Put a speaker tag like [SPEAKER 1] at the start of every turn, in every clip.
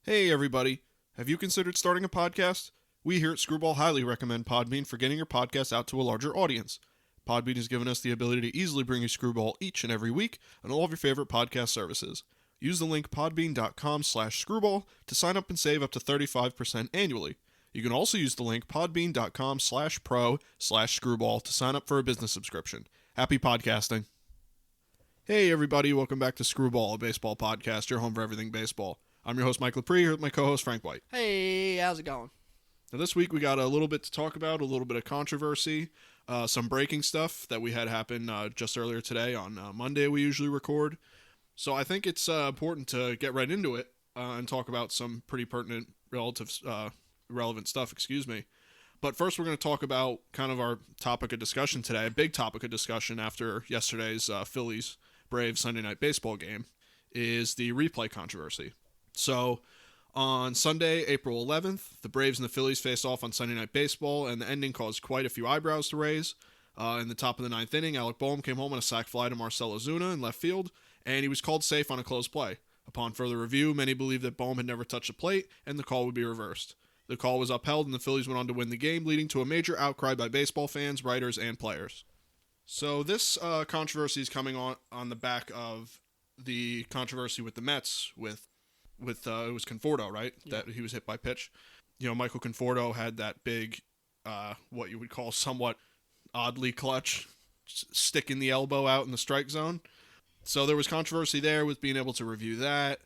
[SPEAKER 1] Hey everybody, have you considered starting a podcast? We here at Screwball highly recommend Podbean for getting your podcast out to a larger audience. Podbean has given us the ability to easily bring you Screwball each and every week on all of your favorite podcast services. Use the link podbean.com/screwball to sign up and save up to 35% annually. You can also use the link podbean.com/pro/screwball to sign up for a business subscription. Happy podcasting. Hey everybody, welcome back to Screwball, a baseball podcast, your home for everything baseball. I'm your host, Mike Lepre, here with my co-host, Frank White.
[SPEAKER 2] Hey, how's it going?
[SPEAKER 1] Now, this week we got a little bit to talk about, a little bit of controversy, some breaking stuff that we had happen just earlier today on Monday we usually record. So I think it's important to get right into it and talk about some pretty pertinent relevant stuff, But first we're going to talk about kind of our topic of discussion today, a big topic of discussion after yesterday's Phillies-Braves Sunday Night Baseball game, is the replay controversy. So, on Sunday, April 11th, the Braves and the Phillies faced off on Sunday Night Baseball, and the ending caused quite a few eyebrows to raise. In the top of the ninth inning, Alec Boehm came home on a sac fly to Marcell Ozuna in left field, and he was called safe on a close play. Upon further review, many believed that Boehm had never touched the plate, and the call would be reversed. The call was upheld, and the Phillies went on to win the game, leading to a major outcry by baseball fans, writers, and players. So this controversy is coming on the back of the controversy with the Mets with it was Conforto, right?
[SPEAKER 2] Yeah.
[SPEAKER 1] That he was hit by pitch. You know, Michael Conforto had that big, what you would call somewhat oddly clutch stick in the elbow out in the strike zone. So there was controversy there with being able to review that.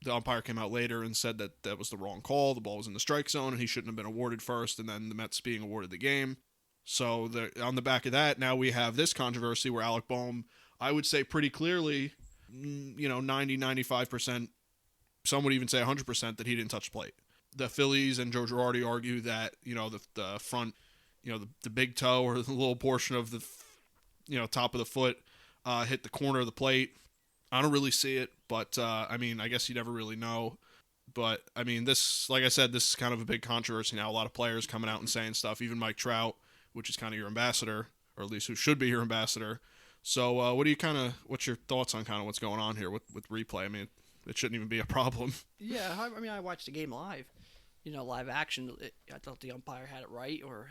[SPEAKER 1] The umpire came out later and said that that was the wrong call. The ball was in the strike zone and he shouldn't have been awarded first, and then the Mets being awarded the game. So on the back of that, now we have this controversy where Alec Boehm, I would say pretty clearly, 90-95%, some would even say 100% that he didn't touch the plate. The Phillies and Joe Girardi argue that, the front, the big toe or the little portion of the, top of the foot hit the corner of the plate. I don't really see it, but, I guess you never really know. But, this, like I said, this is kind of a big controversy now. A lot of players coming out and saying stuff, even Mike Trout, which is kind of your ambassador, or at least who should be your ambassador. So what's your thoughts on kind of what's going on here with replay? It shouldn't even be a problem.
[SPEAKER 2] Yeah, I watched the game live. Live action. I thought the umpire had it right, or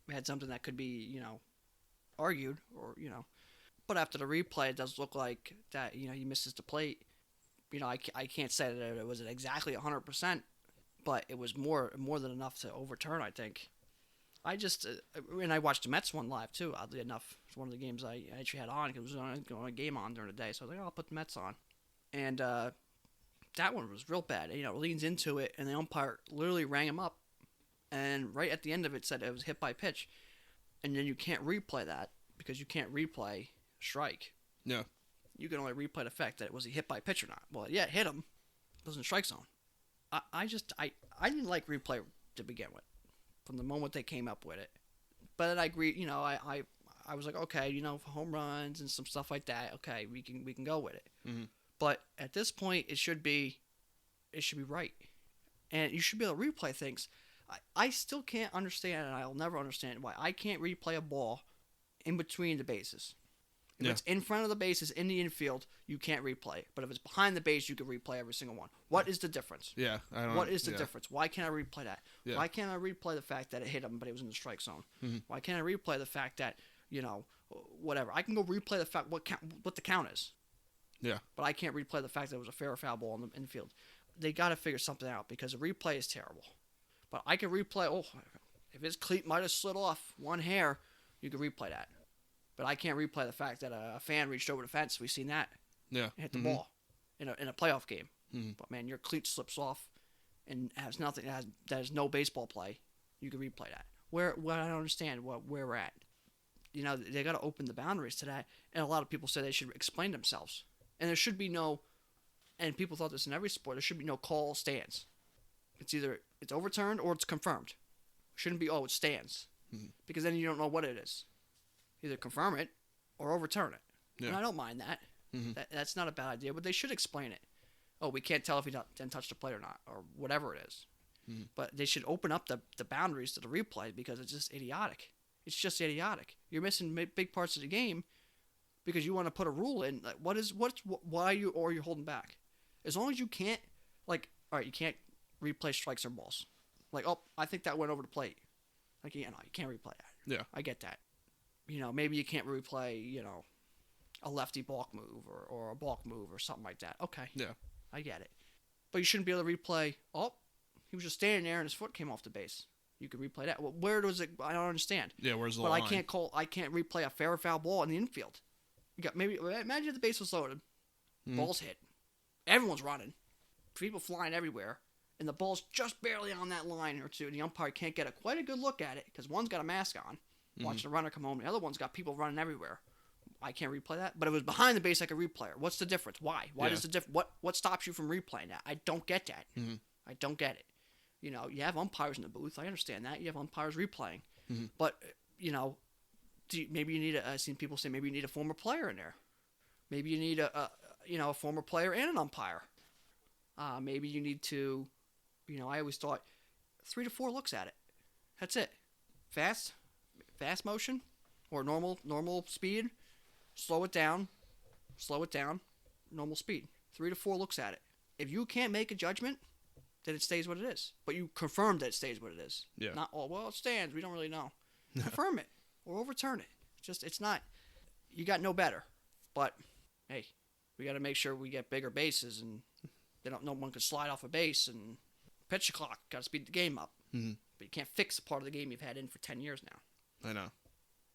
[SPEAKER 2] had something that could be, argued, or. But after the replay, it does look like that, he misses the plate. I can't say that it was exactly 100%, but it was more than enough to overturn, I think. And I watched the Mets one live, too, oddly enough. It's one of the games I actually had on, because there was a game on during the day, so I was like, I'll put the Mets on. And that one was real bad. It leans into it, and the umpire literally rang him up. And right at the end of it said it was hit by pitch. And then you can't replay that, because you can't replay strike.
[SPEAKER 1] Yeah.
[SPEAKER 2] You can only replay the fact that it was a hit by pitch or not. Well, yeah, it hit him. It was in strike zone. I didn't like replay to begin with, from the moment they came up with it. But I agree, I was like, okay, for home runs and some stuff like that, okay, we can go with it.
[SPEAKER 1] Mm-hmm.
[SPEAKER 2] But at this point, it should be right, and you should be able to replay things. I still can't understand, and I'll never understand why I can't replay a ball in between the bases. If it's in front of the bases in the infield, you can't replay. But if it's behind the base, you can replay every single one. What is the difference?
[SPEAKER 1] Yeah, I don't know.
[SPEAKER 2] What is the difference? Why can't I replay that?
[SPEAKER 1] Yeah.
[SPEAKER 2] Why can't I replay the fact that it hit him, but it was in the strike zone?
[SPEAKER 1] Mm-hmm.
[SPEAKER 2] Why can't I replay the fact that whatever? I can go replay the fact what the count is.
[SPEAKER 1] Yeah.
[SPEAKER 2] But I can't replay the fact that it was a fair or foul ball in the infield. They got to figure something out, because the replay is terrible. But I can replay, if his cleat might have slid off one hair, you can replay that. But I can't replay the fact that a fan reached over the fence. We've seen that.
[SPEAKER 1] Yeah.
[SPEAKER 2] And hit the ball in a playoff game.
[SPEAKER 1] Mm-hmm.
[SPEAKER 2] But, man, your cleat slips off and has nothing, that has no baseball play. You can replay that. I don't understand where we're at. They got to open the boundaries to that. And a lot of people say they should explain themselves. And there should be no, and people thought this in every sport, there should be no call stands. It's either it's overturned or it's confirmed. It shouldn't be, it stands. Mm-hmm. Because then you don't know what it is. Either confirm it or overturn it. Yeah. And I don't mind that. Mm-hmm. That's not a bad idea, but they should explain it. We can't tell if he didn't touch the plate or not, or whatever it is. Mm-hmm. But they should open up the boundaries to the replay, because it's just idiotic. It's just idiotic. You're missing big parts of the game because you want to put a rule in. Like, why are you holding back? As long as you can't, like, all right, you can't replay strikes or balls. Like, oh, I think that went over the plate. Like, you can't replay that.
[SPEAKER 1] Yeah.
[SPEAKER 2] I get that. Maybe you can't replay, a lefty balk move or a balk move or something like that. Okay.
[SPEAKER 1] Yeah.
[SPEAKER 2] I get it. But you shouldn't be able to replay, oh, he was just standing there and his foot came off the base. You could replay that. Well, where does it? I don't understand.
[SPEAKER 1] Yeah, where's the
[SPEAKER 2] but
[SPEAKER 1] line?
[SPEAKER 2] I can't replay a fair or foul ball in the infield. Imagine if the base was loaded, ball's hit, everyone's running, people flying everywhere, and the ball's just barely on that line or two, and the umpire can't get quite a good look at it because one's got a mask on, watching the runner come home, and the other one's got people running everywhere. I can't replay that, but if it was behind the base, I could replay it. What's the difference? Why? Does the what stops you from replaying that? I don't get that. I don't get it. You have umpires in the booth. I understand that. You have umpires replaying, but maybe you need I've seen people say maybe you need a former player in there. Maybe you need a former player and an umpire. Maybe you need to, I always thought 3 to 4 looks at it. That's it. Fast motion, or normal speed. Slow it down, normal speed. 3 to 4 looks at it. If you can't make a judgment, then it stays what it is. But you confirm that it stays what it is.
[SPEAKER 1] Yeah.
[SPEAKER 2] Not, it stands. We don't really know. Confirm it or overturn it. It's not. You got no better. But hey, we got to make sure we get bigger bases, and no one can slide off a base, and pitch the clock. Got to speed the game up.
[SPEAKER 1] Mm-hmm.
[SPEAKER 2] But you can't fix a part of the game you've had in for 10 years now.
[SPEAKER 1] I know.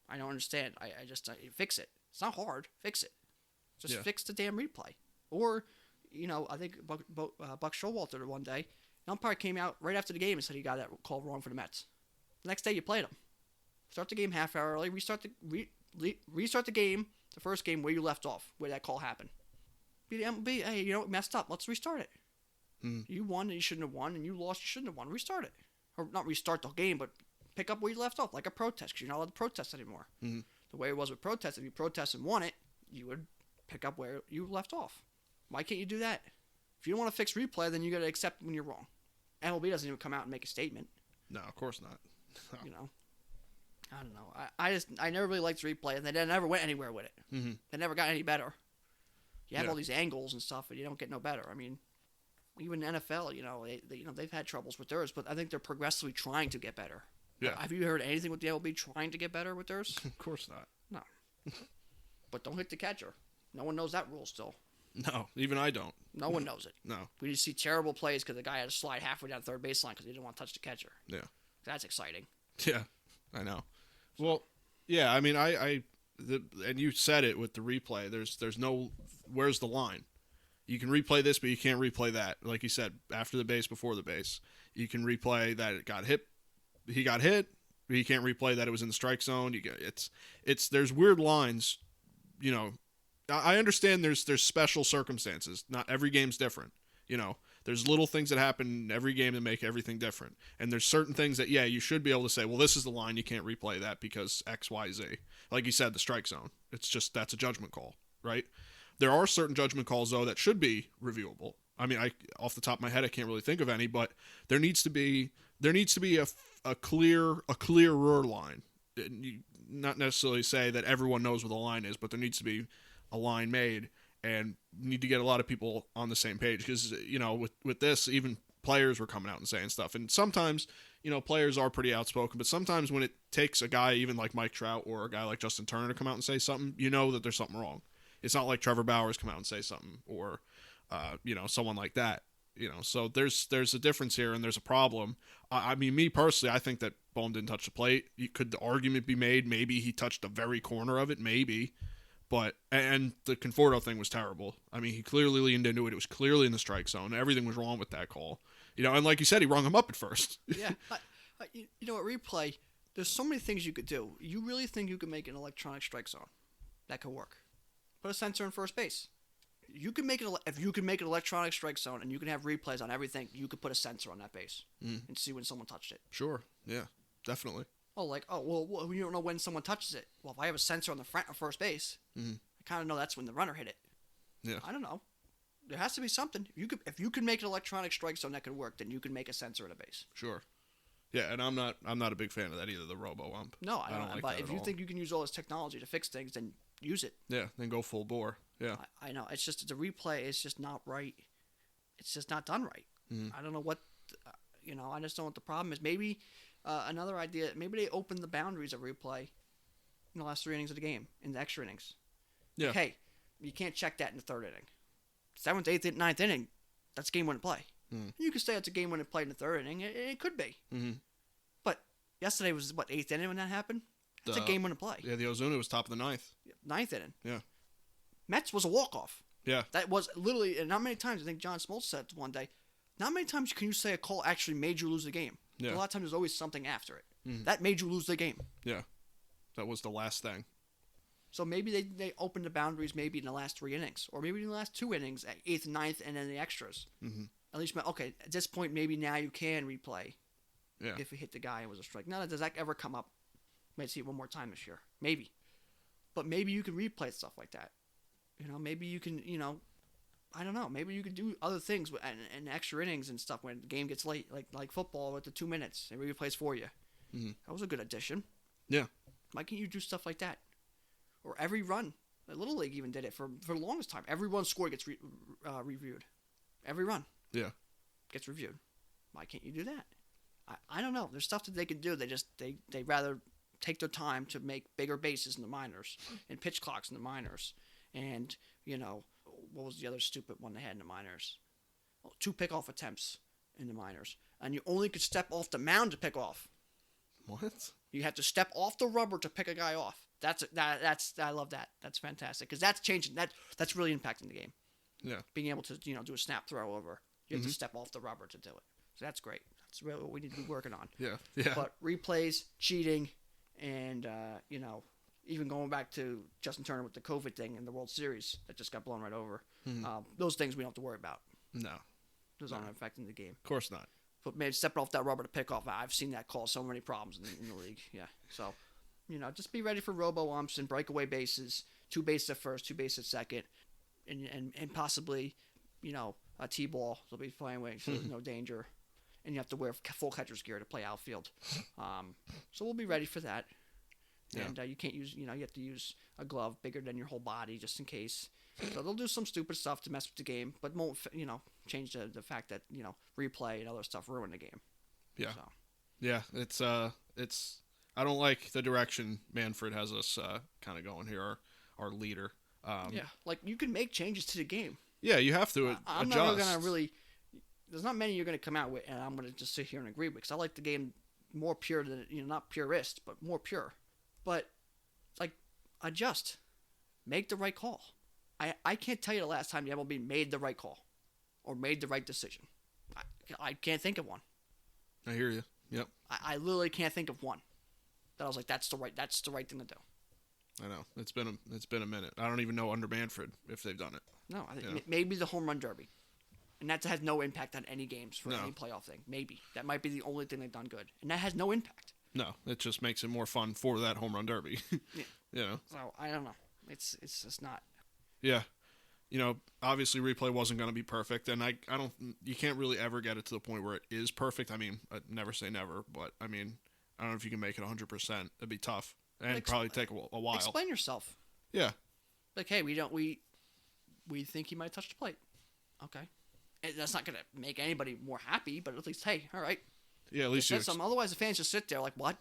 [SPEAKER 2] I don't understand. I just fix it. It's not hard. Fix it. Just fix the damn replay. Or, I think Buck Showalter one day, the umpire came out right after the game and said he got that call wrong for the Mets. The next day you played them. Start the game half hour early. Restart the game, the first game where you left off, where that call happened. Be the MLB. Hey, it messed up. Let's restart it. You won and you shouldn't have won, and you lost. You shouldn't have won. Restart it, or not restart the game, but pick up where you left off, like a protest, because you're not allowed to protest anymore. The way it was with protest, if you protest and won it, you would pick up where you left off. Why can't you do that? If you don't want to fix replay, then you got to accept when you're wrong. MLB doesn't even come out and make a statement.
[SPEAKER 1] No, of course not.
[SPEAKER 2] I don't know. I never really liked replay, and they never went anywhere with it. They never got any better. You have all these angles and stuff, and you don't get no better. I mean, even the NFL, they've had troubles with theirs, but I think they're progressively trying to get better.
[SPEAKER 1] Yeah.
[SPEAKER 2] Have you heard anything with the MLB trying to get better with theirs?
[SPEAKER 1] Of course not.
[SPEAKER 2] No. But don't hit the catcher. No one knows that rule still.
[SPEAKER 1] No, even I don't.
[SPEAKER 2] No one knows it.
[SPEAKER 1] No.
[SPEAKER 2] We just see terrible plays because the guy had to slide halfway down third baseline because he didn't want to touch the catcher.
[SPEAKER 1] Yeah.
[SPEAKER 2] That's exciting.
[SPEAKER 1] Yeah, I know. Well, yeah, I mean, and you said it with the replay. There's no, where's the line? You can replay this, but you can't replay that. Like you said, after the base, before the base. You can replay that it got hit. He got hit, but you can't replay that it was in the strike zone. There's weird lines, I understand there's special circumstances. Not every game's different. There's little things that happen in every game that make everything different. And there's certain things that, you should be able to say, well, this is the line. You can't replay that because X, Y, Z. Like you said, the strike zone. That's a judgment call, right? There are certain judgment calls, though, that should be reviewable. I mean, off the top of my head, I can't really think of any, but there needs to be a clearer line. You not necessarily say that everyone knows what the line is, but there needs to be a line made, and need to get a lot of people on the same page, because with this, even players were coming out and saying stuff, and sometimes players are pretty outspoken, but sometimes when it takes a guy even like Mike Trout or a guy like Justin Turner to come out and say something, that there's something wrong. It's not like Trevor Bauer's come out and say something, or someone like that. So there's a difference here, and there's a problem. I mean, me personally, I think that Bohm didn't touch the plate. Could the argument be made? Maybe he touched the very corner of it, maybe. But, and the Conforto thing was terrible. I mean, he clearly leaned into it. It was clearly in the strike zone. Everything was wrong with that call. And like you said, he rung him up at first.
[SPEAKER 2] Yeah. At replay, there's so many things you could do. You really think you could make an electronic strike zone? That could work. Put a sensor in first base. If you can make an electronic strike zone and you can have replays on everything, you could put a sensor on that base and see when someone touched it.
[SPEAKER 1] Sure. Yeah, definitely.
[SPEAKER 2] Well, you don't know when someone touches it. Well, if I have a sensor on the front of first base, I kind of know that's when the runner hit it.
[SPEAKER 1] Yeah.
[SPEAKER 2] I don't know. There has to be something. If you can make an electronic strike zone that could work, then you can make a sensor at a base.
[SPEAKER 1] Sure. Yeah, and I'm not a big fan of that either, the robo-ump.
[SPEAKER 2] No, I don't like
[SPEAKER 1] but
[SPEAKER 2] that if you think you can use all this technology to fix things, then use it.
[SPEAKER 1] Yeah, then go full bore. Yeah.
[SPEAKER 2] I know. It's a replay. It's just not right. It's just not done right. I don't know what, I just don't know what the problem is. Maybe another idea, maybe they open the boundaries of replay in the last 3 innings of the game, in the extra innings.
[SPEAKER 1] Yeah.
[SPEAKER 2] Hey, you can't check that in the 3rd inning. 7th, 8th, 9th inning, that's game-winning play. You could say it's a game-winning play in the 3rd inning. It could be. But yesterday was, 8th inning when that happened? That's a game-winning play.
[SPEAKER 1] Yeah, the Ozuna was top of the 9th.
[SPEAKER 2] 9th inning.
[SPEAKER 1] Yeah.
[SPEAKER 2] Mets was a walk-off.
[SPEAKER 1] Yeah.
[SPEAKER 2] That was literally, and not many times, I think John Smoltz said one day, not many times can you say a call actually made you lose the game.
[SPEAKER 1] Yeah.
[SPEAKER 2] A lot of times there's always something after it. That made you lose the game.
[SPEAKER 1] Yeah. That was the last thing.
[SPEAKER 2] So maybe they opened the boundaries maybe in the last 3 innings. Or maybe in the last 2 innings, 8th, 9th, and then the extras. At least, okay, at this point, maybe now you can replay.
[SPEAKER 1] Yeah.
[SPEAKER 2] If he hit the guy and was a strike. Now, does that ever come up? Might see it one more time this year. Maybe. But maybe you can replay stuff like that. Maybe you can, I don't know. Maybe you could do other things and extra innings and stuff when the game gets late, like football with the 2 minutes. It replays for you. That was a good addition.
[SPEAKER 1] Yeah.
[SPEAKER 2] Why can't you do stuff like that? Or every run. The Little League even did it for the longest time. Every run scored gets reviewed. Every run.
[SPEAKER 1] Yeah.
[SPEAKER 2] Gets reviewed. Why can't you do that? I don't know. There's stuff that they can do. They rather take their time to make bigger bases in the minors and pitch clocks in the minors. And, what was the other stupid one they had in the minors? 2 pickoff attempts in the minors. And you only could step off the mound to pick off.
[SPEAKER 1] What?
[SPEAKER 2] You have to step off the rubber to pick a guy off. I love that. That's fantastic. Because that's changing. That's really impacting the game.
[SPEAKER 1] Yeah.
[SPEAKER 2] Being able to, do a snap throw over. You have to step off the rubber to do it. So that's great. That's really what we need to be working on.
[SPEAKER 1] Yeah. Yeah.
[SPEAKER 2] But replays, cheating, and, even going back to Justin Turner with the COVID thing in the World Series that just got blown right over. Those things we don't have to worry about.
[SPEAKER 1] No.
[SPEAKER 2] Those aren't affecting the game.
[SPEAKER 1] Of course not.
[SPEAKER 2] But maybe stepping off that rubber to pick off, I've seen that cause so many problems in the league. Yeah. So, just be ready for robo-umps and breakaway bases, 2 bases at first, 2 bases at second, and possibly, a T-ball they'll be playing with, so there's no danger. And you have to wear full catcher's gear to play outfield. So we'll be ready for that.
[SPEAKER 1] Yeah.
[SPEAKER 2] And you can't use, you have to use a glove bigger than your whole body just in case. So they'll do some stupid stuff to mess with the game, but won't, change the fact that, replay and other stuff ruin the game.
[SPEAKER 1] Yeah.
[SPEAKER 2] So.
[SPEAKER 1] Yeah. It's I don't like the direction Manfred has us kind of going here, our leader.
[SPEAKER 2] Yeah. Like, you can make changes to the game.
[SPEAKER 1] Yeah, you have to
[SPEAKER 2] I'm
[SPEAKER 1] adjust.
[SPEAKER 2] not going to really, there's not many you're going to come out with, and I'm going to just sit here and agree with, because I like the game more pure than, not purist, but more pure. But, adjust. Make the right call. I can't tell you the last time the MLB made the right call or made the right decision. I can't think of one.
[SPEAKER 1] I hear you. Yep.
[SPEAKER 2] I literally can't think of one that I was like, that's the right thing to do.
[SPEAKER 1] I know. It's been a minute. I don't even know under Manfred if they've done it.
[SPEAKER 2] No, I think maybe the home run derby. And that has no impact on any games for any playoff thing. Maybe. That might be the only thing they've done good. And that has no impact.
[SPEAKER 1] No, it just makes it more fun for that home run derby.
[SPEAKER 2] Yeah. So, I don't know. It's just not.
[SPEAKER 1] Yeah. Obviously replay wasn't going to be perfect, and you can't really ever get it to the point where it is perfect. I mean, I'd never say never, but I mean, I don't know if you can make it 100%. It'd be tough. And probably take a while.
[SPEAKER 2] Explain yourself.
[SPEAKER 1] Yeah.
[SPEAKER 2] Like, hey, we think he might touch the plate. Okay. And that's not going to make anybody more happy, but at least, hey, all right.
[SPEAKER 1] Yeah, at least you
[SPEAKER 2] something. Otherwise, the fans just sit there like, what?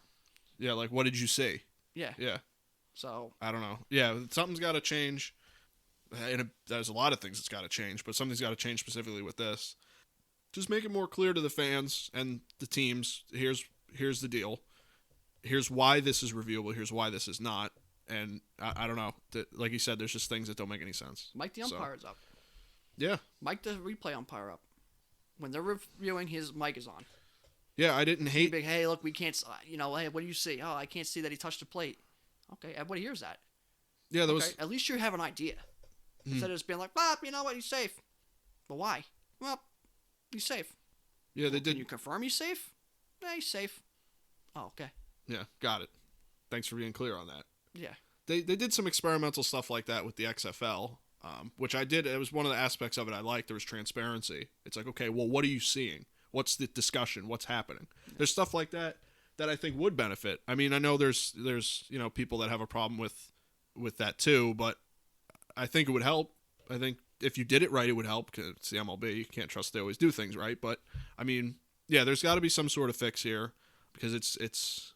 [SPEAKER 1] Yeah, like, what did you say?
[SPEAKER 2] Yeah.
[SPEAKER 1] Yeah.
[SPEAKER 2] So.
[SPEAKER 1] I don't know. Yeah, something's got to change. And there's a lot of things that's got to change, but something's got to change specifically with this. Just make it more clear to the fans and the teams. Here's the deal. Here's why this is reviewable. Here's why this is not. And I don't know. Like you said, there's just things that don't make any sense.
[SPEAKER 2] Mic the umpires up.
[SPEAKER 1] Yeah.
[SPEAKER 2] Mic the replay umpire up. When they're reviewing, his mic is on.
[SPEAKER 1] Yeah, I didn't hate.
[SPEAKER 2] Big, hey, look, we can't. Hey, what do you see? Oh, I can't see that he touched the plate. Okay, everybody hears that.
[SPEAKER 1] Yeah, that was.
[SPEAKER 2] At least you have an idea. Instead of just being like, you know what, he's safe. But why? Well, he's safe.
[SPEAKER 1] Yeah, they did.
[SPEAKER 2] Can you confirm he's safe? Yeah, he's safe. Oh, okay.
[SPEAKER 1] Yeah, got it. Thanks for being clear on that.
[SPEAKER 2] Yeah.
[SPEAKER 1] They did some experimental stuff like that with the XFL, which I did. It was one of the aspects of it I liked. There was transparency. It's like, okay, well, what are you seeing? What's the discussion? What's happening? There's stuff like that I think would benefit. I mean, I know there's people that have a problem with that too, but I think it would help. I think if you did it right, it would help because it's the MLB. You can't trust they always do things right. But I mean, yeah, there's got to be some sort of fix here because it's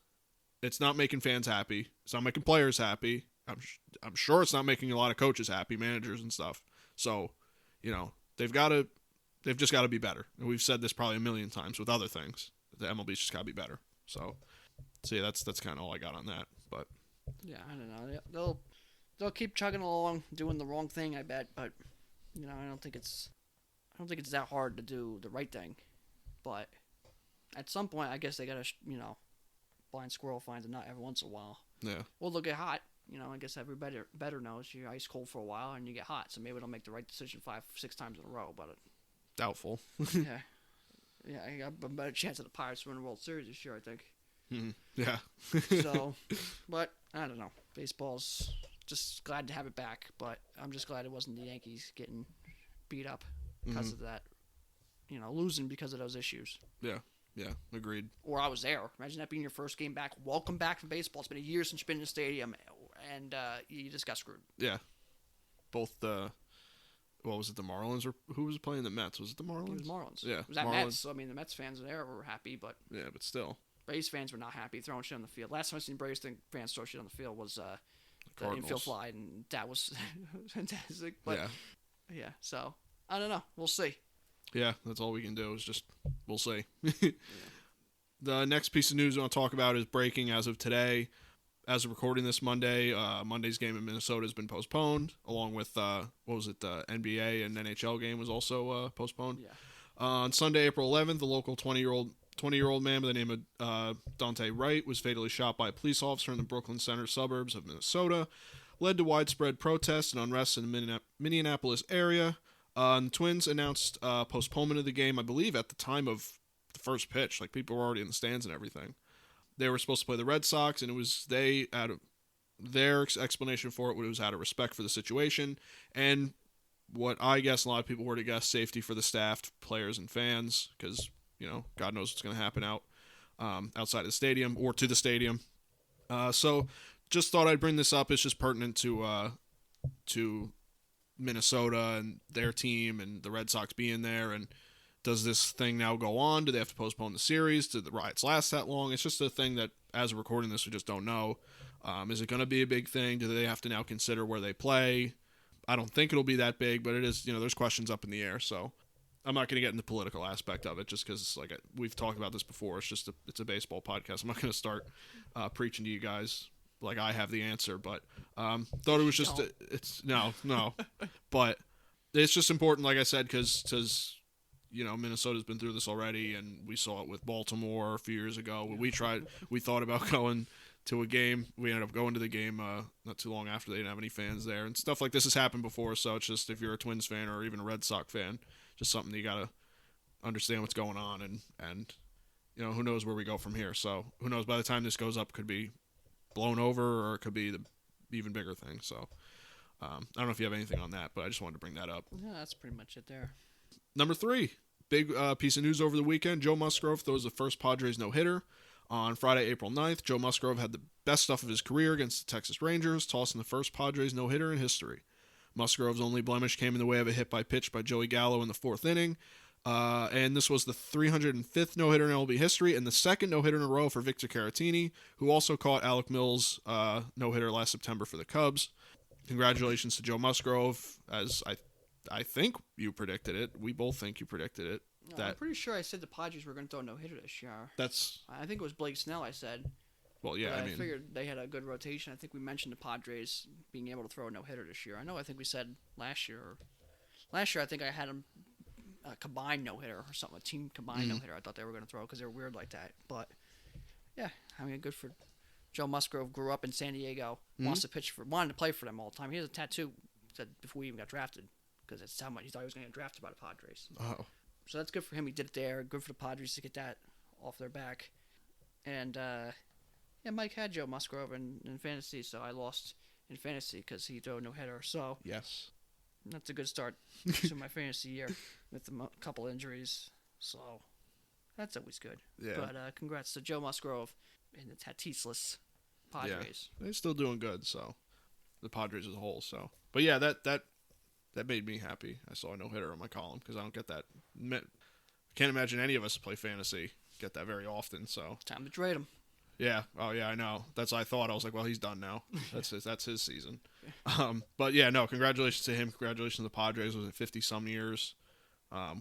[SPEAKER 1] not making fans happy. It's not making players happy. I'm sure it's not making a lot of coaches happy, managers and stuff. So, they've just got to be better. And we've said this probably a million times with other things. The MLB's just got to be better. So yeah, that's kind of all I got on that. But
[SPEAKER 2] yeah, I don't know. They'll keep chugging along, doing the wrong thing, I bet. But I don't think it's that hard to do the right thing. But at some point, I guess they gotta blind squirrel finds a nut every once in a while.
[SPEAKER 1] yeah,
[SPEAKER 2] Well, they'll get hot. I guess everybody better knows you're ice cold for a while and you get hot. So maybe they'll make the right decision 5-6 times in a row. But
[SPEAKER 1] doubtful.
[SPEAKER 2] yeah, I got a better chance of the Pirates winning the World Series this year, I think.
[SPEAKER 1] Yeah.
[SPEAKER 2] So, but I don't know. Baseball's just glad to have it back, but I'm just glad it wasn't the Yankees getting beat up because of that. Losing because of those issues.
[SPEAKER 1] Yeah, agreed.
[SPEAKER 2] Or I was there. Imagine that being your first game back. Welcome back from baseball. It's been a year since you've been in the stadium, and you just got screwed.
[SPEAKER 1] Yeah. Both what was it, the Marlins, or who was playing the Mets? Was it the Marlins?
[SPEAKER 2] It was Marlins.
[SPEAKER 1] Yeah.
[SPEAKER 2] It was at
[SPEAKER 1] Marlins.
[SPEAKER 2] Mets, so I mean, the Mets fans there were happy, but...
[SPEAKER 1] Yeah, but still.
[SPEAKER 2] Braves fans were not happy throwing shit on the field. Last time I seen Braves fans throw shit on the field was the infield fly, and that was fantastic. But yeah, so I don't know. We'll see.
[SPEAKER 1] Yeah, that's all we can do is just we'll see. The next piece of news I want to talk about is breaking as of today. As of recording this Monday, Monday's game in Minnesota has been postponed, along with the NBA and NHL game was also postponed.
[SPEAKER 2] Yeah.
[SPEAKER 1] On Sunday, April 11th, the local 20-year-old man by the name of Dante Wright was fatally shot by a police officer in the Brooklyn Center suburbs of Minnesota, led to widespread protests and unrest in the Minneapolis area. And the Twins announced postponement of the game, I believe, at the time of the first pitch. Like, people were already in the stands and everything. They were supposed to play the Red Sox, and it was their explanation for it was out of respect for the situation, and what I guess a lot of people were to guess, safety for the staff, players, and fans, because, God knows what's going to happen outside of the stadium or to the stadium. So just thought I'd bring this up. It's just pertinent to Minnesota and their team and the Red Sox being there, and does this thing now go on? Do they have to postpone the series? Did the riots last that long? It's just a thing that, as we're recording this, we just don't know. Is it going to be a big thing? Do they have to now consider where they play? I don't think it'll be that big, but it is, there's questions up in the air. So I'm not going to get into the political aspect of it just because, like, we've talked about this before. It's a baseball podcast. I'm not going to start preaching to you guys like I have the answer, but thought it was just, no, but it's just important, like I said, because Minnesota's been through this already, and we saw it with Baltimore a few years ago. When we thought about going to a game. We ended up going to the game not too long after. They didn't have any fans there, and stuff like this has happened before. So it's just, if you're a Twins fan or even a Red Sox fan, just something you gotta understand what's going on, and who knows where we go from here. So who knows? By the time this goes up, could be blown over, or it could be the even bigger thing. So I don't know if you have anything on that, but I just wanted to bring that up.
[SPEAKER 2] Yeah, that's pretty much it there.
[SPEAKER 1] Number 3, big piece of news over the weekend. Joe Musgrove throws the first Padres no-hitter. On Friday, April 9th, Joe Musgrove had the best stuff of his career against the Texas Rangers, tossing the first Padres no-hitter in history. Musgrove's only blemish came in the way of a hit by pitch by Joey Gallo in the 4th inning. And this was the 305th no-hitter in MLB history and the second no-hitter in a row for Victor Caratini, who also caught Alec Mills' no-hitter last September for the Cubs. Congratulations to Joe Musgrove, as I think you predicted it. We both think you predicted it.
[SPEAKER 2] I'm pretty sure I said the Padres were going to throw a no-hitter this year. I think it was Blake Snell I said.
[SPEAKER 1] Well, yeah,
[SPEAKER 2] I figured they had a good rotation. I think we mentioned the Padres being able to throw a no-hitter this year. I think we said last year I think I had them a combined no-hitter or something, a team combined no-hitter. I thought they were going to throw because they were weird like that. But, yeah, good for Joe Musgrove. Grew up in San Diego, wanted to play for them all the time. He has a tattoo said before he even got drafted because that's how much he thought he was going to get drafted by the Padres.
[SPEAKER 1] Oh.
[SPEAKER 2] So that's good for him. He did it there. Good for the Padres to get that off their back. And, Mike had Joe Musgrove in fantasy, so I lost in fantasy because he threw a no-hitter. So
[SPEAKER 1] yes,
[SPEAKER 2] that's a good start to my fantasy year with a couple injuries. So that's always good.
[SPEAKER 1] Yeah.
[SPEAKER 2] But congrats to Joe Musgrove and the Tatis-less Padres.
[SPEAKER 1] Yeah. They're still doing good, so the Padres as a whole. So, but yeah, that that made me happy. I saw a no-hitter on my column because I don't get that. Can't imagine any of us play fantasy get that very often. So
[SPEAKER 2] It's time to trade him.
[SPEAKER 1] yeah, oh yeah, I know. That's what I thought. I was like, well, he's done now. That's his season. But yeah, no, congratulations to him. Congratulations to the Padres. Was it 50 some years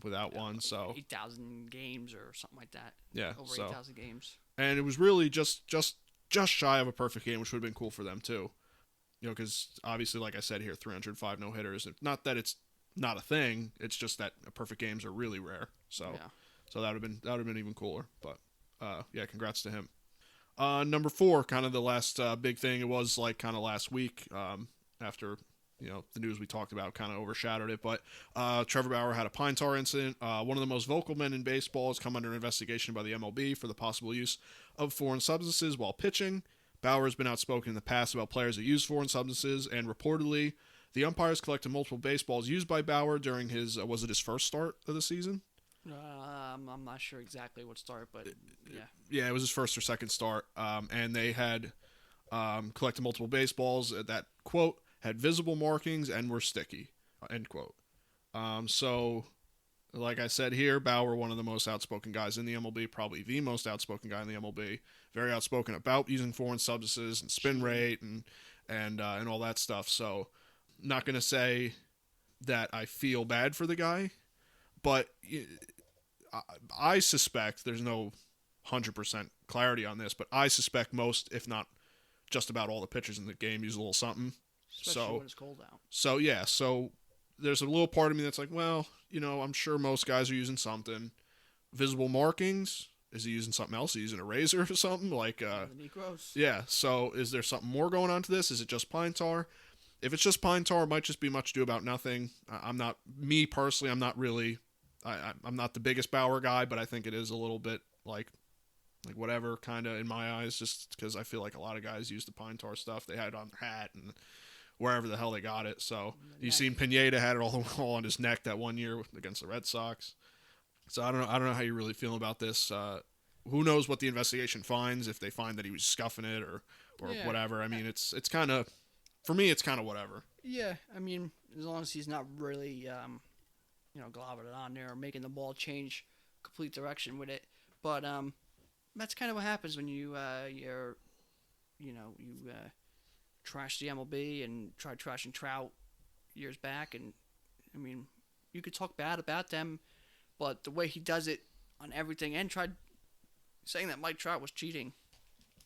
[SPEAKER 1] without one? So
[SPEAKER 2] 8,000 games or something like that.
[SPEAKER 1] yeah,
[SPEAKER 2] Over
[SPEAKER 1] so
[SPEAKER 2] 8,000 games.
[SPEAKER 1] and it was really just shy of a perfect game, which would have been cool for them too. You know, because obviously, like I said here, 305 no hitters. Not that it's not a thing. It's just that perfect games are really rare. So,
[SPEAKER 2] Yeah.
[SPEAKER 1] so that would have been even cooler. But yeah, congrats to him. Number 4, kind of the last big thing. It was like kind of last week after the news we talked about kind of overshadowed it. But Trevor Bauer had a pine tar incident. One of the most vocal men in baseball has come under investigation by the MLB for the possible use of foreign substances while pitching. Bauer has been outspoken in the past about players that use foreign substances, and reportedly, the umpires collected multiple baseballs used by Bauer during his was it his first start of the season?
[SPEAKER 2] I'm not sure exactly what start, but yeah.
[SPEAKER 1] Yeah, it was his first or second start, and they had collected multiple baseballs that, quote, had visible markings and were sticky, end quote. So, like I said here, Bauer, one of the most outspoken guys in the MLB, probably the most outspoken guy in the MLB, very outspoken about using foreign substances and spin rate and all that stuff. So, not going to say that I feel bad for the guy, but I suspect, there's no 100% clarity on this, but I suspect most, if not just about all the pitchers in the game, use a little something.
[SPEAKER 2] Especially when it's cold out.
[SPEAKER 1] So yeah, so there's a little part of me that's like, well, I'm sure most guys are using something. Visible markings, is he using something else? Is he using a razor or something? Like,
[SPEAKER 2] The Negros.
[SPEAKER 1] yeah, so is there something more going on to this? Is it just pine tar? If it's just pine tar, it might just be much ado about nothing. I'm not really, I'm not the biggest Bauer guy, but I think it is a little bit like whatever, kind of in my eyes, just because I feel like a lot of guys use the pine tar stuff. They had it on their hat and wherever the hell they got it. So you seen Pineda had it all on his neck that one year against the Red Sox. So I don't know how you really feel about this. Who knows what the investigation finds, if they find that he was scuffing it or whatever. I mean, it's kind of, for me, it's kind of whatever.
[SPEAKER 2] Yeah, I mean, as long as he's not really, globbing it on there or making the ball change complete direction with it. But that's kind of what happens when you trash the MLB and tried trashing Trout years back. And I mean, you could talk bad about them, but the way he does it on everything, and tried saying that Mike Trout was cheating,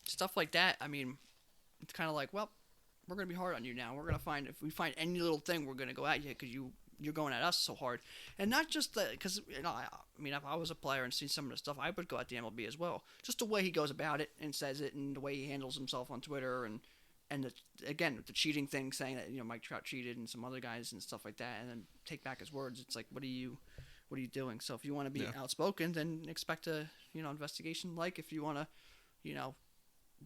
[SPEAKER 2] stuff like that. I mean, it's kind of like, well, we're gonna be hard on you now. We're gonna if we find any little thing, we're gonna go at you because you're going at us so hard. And not just because I mean, if I was a player and seen some of the stuff, I would go at the MLB as well. Just the way he goes about it and says it, and the way he handles himself on Twitter, and again, the cheating thing, saying that Mike Trout cheated and some other guys and stuff like that, and then take back his words. It's like, what are you doing? So if you want to be outspoken, then expect a investigation. Like if you want to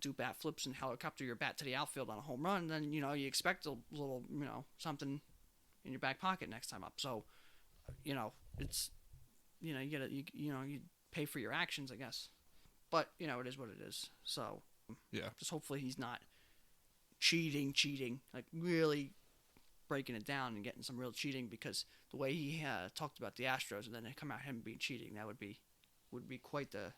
[SPEAKER 2] do bat flips and helicopter your bat to the outfield on a home run, then you expect a little something in your back pocket next time up. So it's you pay for your actions, I guess. But it is what it is. So
[SPEAKER 1] yeah,
[SPEAKER 2] just hopefully he's not cheating, like really breaking it down and getting some real cheating, because the way he talked about the Astros and then they come out him being cheating, that would be quite the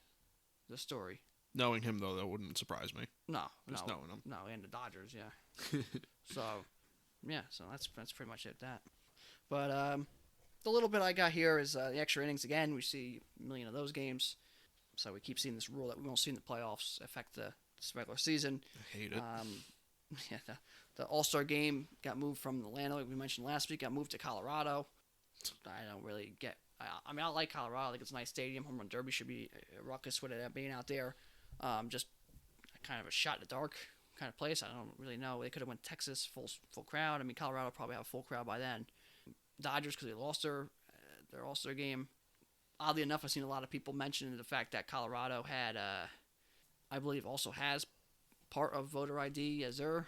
[SPEAKER 2] story.
[SPEAKER 1] Knowing him, though, that wouldn't surprise me.
[SPEAKER 2] No,
[SPEAKER 1] knowing him.
[SPEAKER 2] No, and the Dodgers, yeah. So that's pretty much it. That. But the little bit I got here is the extra innings again. We see a million of those games, so we keep seeing this rule that we won't see in the playoffs affect this regular season.
[SPEAKER 1] I hate it.
[SPEAKER 2] Yeah, the All-Star game got moved from Atlanta, like we mentioned last week, got moved to Colorado. I don't really get. I mean, I like Colorado. I think it's a nice stadium. Home Run Derby should be a ruckus with it being out there. Just kind of a shot in the dark kind of place. I don't really know. They could have went Texas full crowd. I mean, Colorado probably have a full crowd by then. Dodgers, because they lost their All-Star game. Oddly enough, I've seen a lot of people mention the fact that Colorado had, I believe, also has part of voter ID as their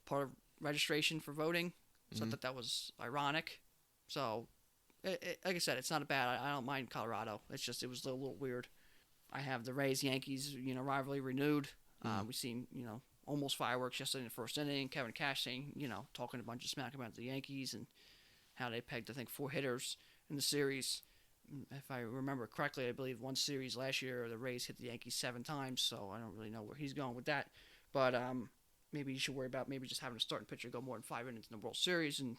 [SPEAKER 2] part of registration for voting. So I thought that was ironic. So, like I said, it's not bad. I don't mind Colorado. It's just it was a little weird. I have the Rays-Yankees, rivalry renewed. We've seen, almost fireworks yesterday in the first inning. Kevin Cash saying, talking a bunch of smack about the Yankees and how they pegged, I think, 4 hitters in the series. If I remember correctly, I believe one series last year, the Rays hit the Yankees 7 times, so I don't really know where he's going with that. But maybe you should worry about maybe just having a starting pitcher go more than 5 innings in the World Series and,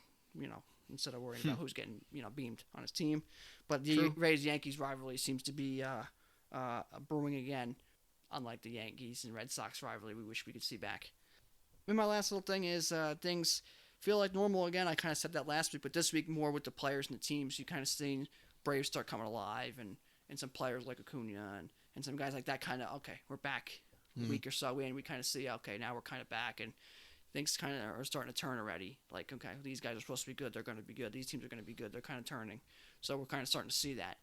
[SPEAKER 2] instead of worrying about who's getting, beamed on his team. But the Rays-Yankees rivalry seems to be brewing again, unlike the Yankees and Red Sox rivalry we wish we could see back. And my last little thing is things feel like normal again. I kind of said that last week, but this week more with the players and the teams. You kind of seen Braves start coming alive and some players like Acuna and some guys like that kind of, okay, we're back a week or so in. We kind of see, okay, now we're kind of back and things kind of are starting to turn already. Like, okay, these guys are supposed to be good. They're going to be good. These teams are going to be good. They're kind of turning. So we're kind of starting to see that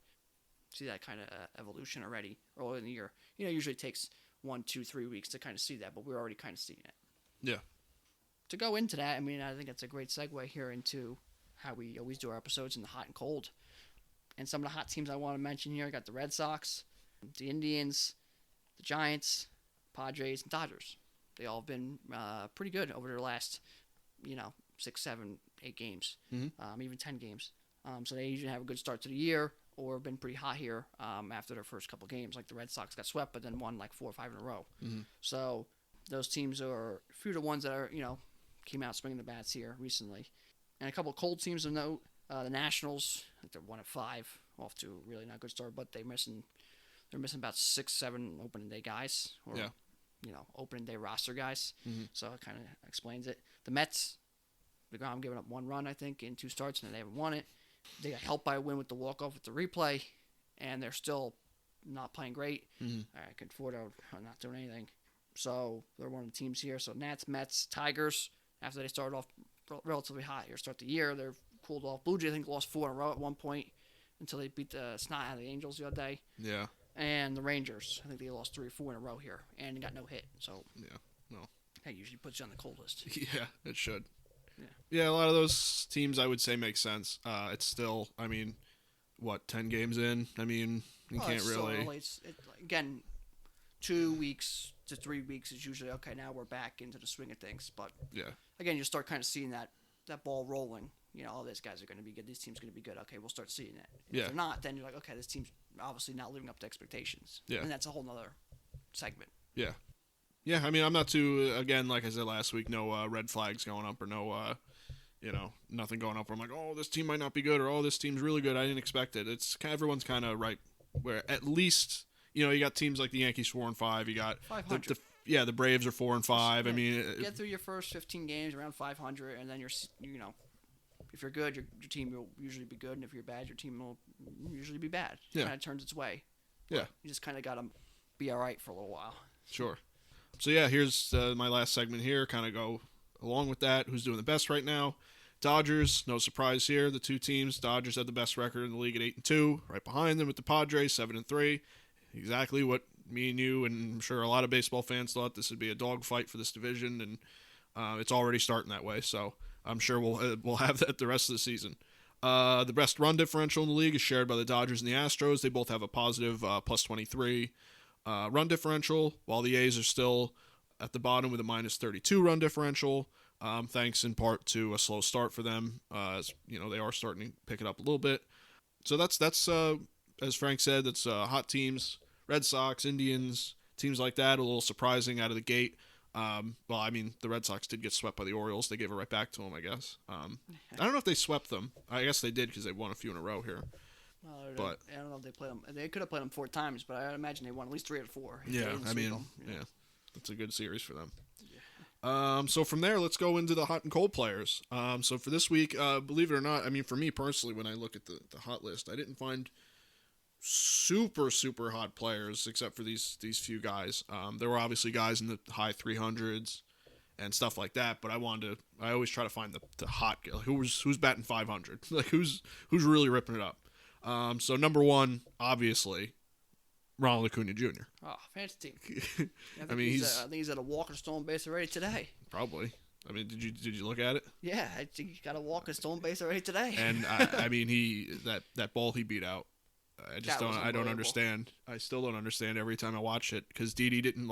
[SPEAKER 2] kind of evolution already early in the year. Usually it takes 1, 2, 3 weeks to kind of see that, but we're already kind of seeing it.
[SPEAKER 1] Yeah.
[SPEAKER 2] To go into that, I think that's a great segue here into how we always do our episodes in the hot and cold. And some of the hot teams I want to mention here, I got the Red Sox, the Indians, the Giants, Padres, and Dodgers. They all have been pretty good over their last, 6, 7, 8 games, even 10 games. So they usually have a good start to the year or been pretty hot here after their first couple games. Like the Red Sox got swept, but then won like 4 or 5 in a row. Mm-hmm. So those teams are a few of the ones that are, came out swinging the bats here recently. And a couple of cold teams to note. The Nationals, I think they're 1-5, off to a really not good start, but they're missing about 6, 7 opening day guys, or opening day roster guys. Mm-hmm. So it kind of explains it. The Mets, DeGrom giving up 1 run, I think, in 2 starts, and they haven't won it. They got helped by a win with the walk-off with the replay, and they're still not playing great. Mm-hmm. Conforto not doing anything. So they're one of the teams here. So Nats, Mets, Tigers, after they started off relatively hot here, start the year, they're cooled off. Blue Jays, I think, lost 4 in a row at one point until they beat the snot out of the Angels the other day.
[SPEAKER 1] Yeah.
[SPEAKER 2] And the Rangers, I think they lost 3 or 4 in a row here and got no hit. So
[SPEAKER 1] no.
[SPEAKER 2] That usually puts you on the cold list.
[SPEAKER 1] Yeah, it should. Yeah, a lot of those teams I would say make sense. It's still, 10 games in? You can't really.
[SPEAKER 2] Again, 2 weeks to 3 weeks is usually, okay, now we're back into the swing of things. But again, you start kind of seeing that ball rolling. These guys are going to be good. This team's going to be good. Okay, we'll start seeing that. If they're not, then you're like, okay, this team's obviously not living up to expectations. Yeah. And that's a whole nother segment.
[SPEAKER 1] Yeah. Yeah, I'm not too, again, like I said last week, no red flags going up or no, nothing going up where I'm like, oh, this team might not be good or, oh, this team's really good. I didn't expect it. It's everyone's kind of right where at least, you got teams like the Yankees 4-5. You got
[SPEAKER 2] 500.
[SPEAKER 1] The Braves are 4-5.
[SPEAKER 2] Get through your first 15 games around 500, and then if you're good, your team will usually be good, and if you're bad, your team will usually be bad. It kind of turns its way.
[SPEAKER 1] Yeah.
[SPEAKER 2] But you just kind of got to be all right for a little while.
[SPEAKER 1] Sure. So, here's my last segment here. Kind of go along with that. Who's doing the best right now? Dodgers, no surprise here. The 2 teams. Dodgers had the best record in the league at 8-2. Right behind them with the Padres, 7-3. Exactly what me and you, and I'm sure a lot of baseball fans thought this would be a dogfight for this division, and it's already starting that way. So I'm sure we'll have that the rest of the season. The best run differential in the league is shared by the Dodgers and the Astros. They both have a positive plus 23 run differential, while the A's are still at the bottom with a minus 32 run differential, thanks in part to a slow start for them. As they are starting to pick it up a little bit. So that's as Frank said, that's hot teams. Red Sox, Indians, teams like that, a little surprising out of the gate. The Red Sox did get swept by the Orioles. They gave it right back to them, I guess. I don't know if they swept them. I guess they did because they won a few in a row here.
[SPEAKER 2] Well, I don't know if they played them. They could have played them 4 times, but I imagine they won at least 3 or 4.
[SPEAKER 1] Yeah, that's a good series for them. Yeah. So from there, let's go into the hot and cold players. So for this week, believe it or not, for me personally, when I look at the hot list, I didn't find super, super hot players except for these few guys. There were obviously guys in the high 300s and stuff like that, but I always try to find the hot guy. Who's batting 500? Like who's really ripping it up. So number 1, obviously, Ronald Acuna Jr.
[SPEAKER 2] Oh, fancy team. I think he's at a walk and stolen base already today.
[SPEAKER 1] Probably. Did you look at it?
[SPEAKER 2] Yeah, he got a walk and stolen base already today.
[SPEAKER 1] And he that ball he beat out. I don't understand. I still don't understand every time I watch it because Didi didn't